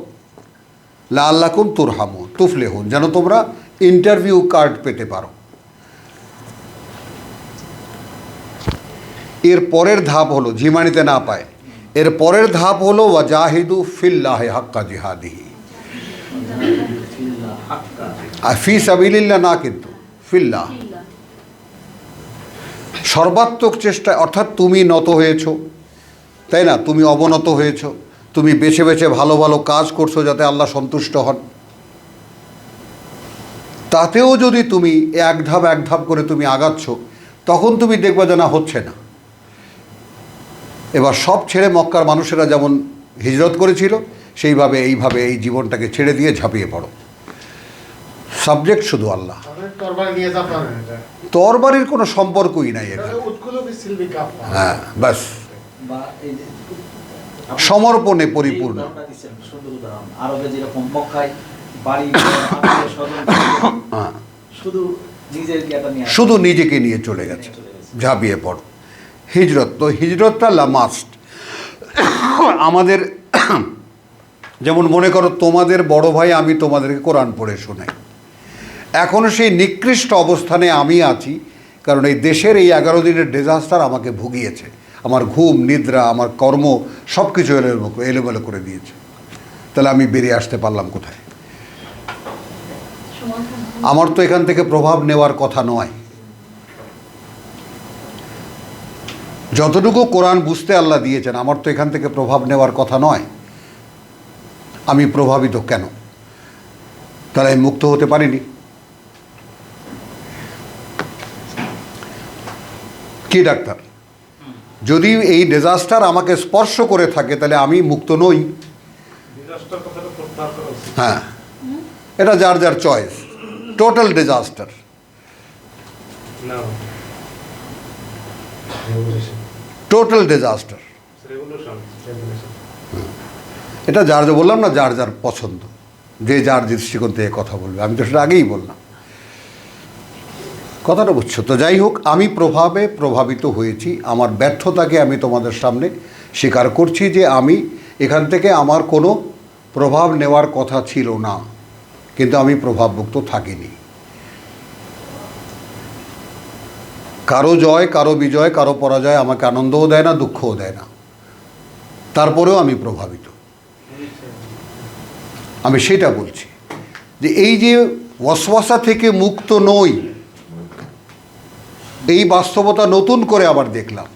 লাআল্লাকুম তুরহামুন তুফলিহুন, যেন তোমরা ইন্টারভিউ কার্ড পেতে পারো। এর পরের ধাপ হলো, ঝিমানিতে না পায়, এর পরের ধাপ হলো ওয়াজাহিদু ফিল্লাহি হাক্কা জিহাদিহি। আর ফি সাবিলিল্লাহ না, কিন্তু ফিল্লাহ, সর্বাত্মক চেষ্টা। অর্থাৎ তুমি নত হয়েছ, তাই না? তুমি অবনত হয়েছ, তুমি বেছে বেছে ভালো ভালো কাজ করছো যাতে আল্লাহ সন্তুষ্ট হন। তাতেও যদি তুমি এক ধাপ করে তুমি আগাচ্ছ, তখন তুমি দেখবে যে না, হচ্ছে না। এবার সব ছেড়ে মক্কার মানুষেরা যেমন হিজরত করেছিল, সেইভাবে এইভাবে এই জীবনটাকে ছেড়ে দিয়ে ঝাঁপিয়ে পড়ো। সাবজেক্ট শুধু আল্লাহ। তরবারির কোনো সম্পর্কই নাই এখানে। হ্যাঁ, ব্যাস, সমর্পণে পরিপূর্ণ। আরবে যেরকম মক্কায় বাড়ি শুধু নিজেকে নিয়ে চলে গেছে, ঝাঁপিয়ে পড়ো। হিজরত, তো হিজরতটা লামাস্ট। আমাদের যেমন মনে করো তোমাদের বড় ভাই, আমি তোমাদেরকে কোরআন পড়ে শোনাই। এখনও সেই নিকৃষ্ট অবস্থানে আমি আছি, কারণ এই দেশের এই 11 দিনের ডিজাস্টার আমাকে ভুগিয়েছে। আমার ঘুম, নিদ্রা, আমার কর্ম সব কিছু এলোমেলো করে দিয়েছে। তাহলে আমি বেরিয়ে আসতে পারলাম কোথায়? আমার তো এখান থেকে প্রভাব নেওয়ার কথা নয়। যতটুকু কোরআন বুঝতে আল্লাহ দিয়েছেন, আমার তো এখান থেকে প্রভাব নেওয়ার কথা নয়। আমি প্রভাবিত কেন? তাহলে আমি মুক্ত হতে পারিনি। কি ডাক্তার, যদি এই ডিজাস্টার আমাকে স্পর্শ করে থাকে তাহলে আমি মুক্ত নই। ডিজাস্টার কথাটা প্রত্যাহার করা উচিত। হ্যাঁ, এটা যার যার চয়েস। টোটাল ডিজাস্টার, না, টোটাল ডিজাস্টার, রেভলিউশন। এটা যার যা বললাম না, যার যার পছন্দ, যে যার দৃষ্টিকোণ থেকে কথা বলবে। আমি তো সেটা আগেই বললাম, কথাটা বুঝছো তো? যাই হোক, আমি প্রভাবিত হয়েছি। আমার ব্যর্থতাকে আমি তোমাদের সামনে স্বীকার করছি যে আমি এখান থেকে আমার কোনো প্রভাব নেওয়ার কথা ছিল না, কিন্তু আমি প্রভাবমুক্ত থাকিনি। কারো জয়, কারো বিজয়, কারো পরাজয় আমাকে আনন্দও দেয় না, দুঃখও দেয় না, তারপরেও আমি প্রভাবিত। আমি সেটা বলছি যে এই যে ওয়াসওয়াসা থেকে মুক্ত নই, এই বাস্তবতা নতুন করে আবার দেখলাম।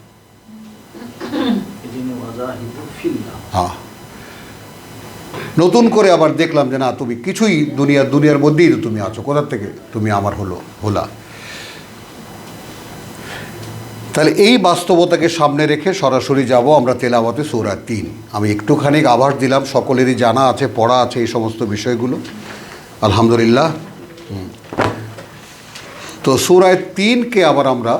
হ্যাঁ, নতুন করে আবার দেখলাম যে না, তুমি কিছুই দুনিয়ার মধ্যেই তো তুমি আছো, কোথার থেকে তুমি আমার হলা। তাহলে এই বাস্তবতাকে সামনে রেখে সরাসরি যাব আমরা তেলাওয়াতে সূরা 3। আমি একটুখানি আভাস দিলাম, সকলেরই জানা আছে, পড়া আছে এই সমস্ত বিষয়গুলো, আলহামদুলিল্লাহ। তো সূরা 3কে আবার আমরা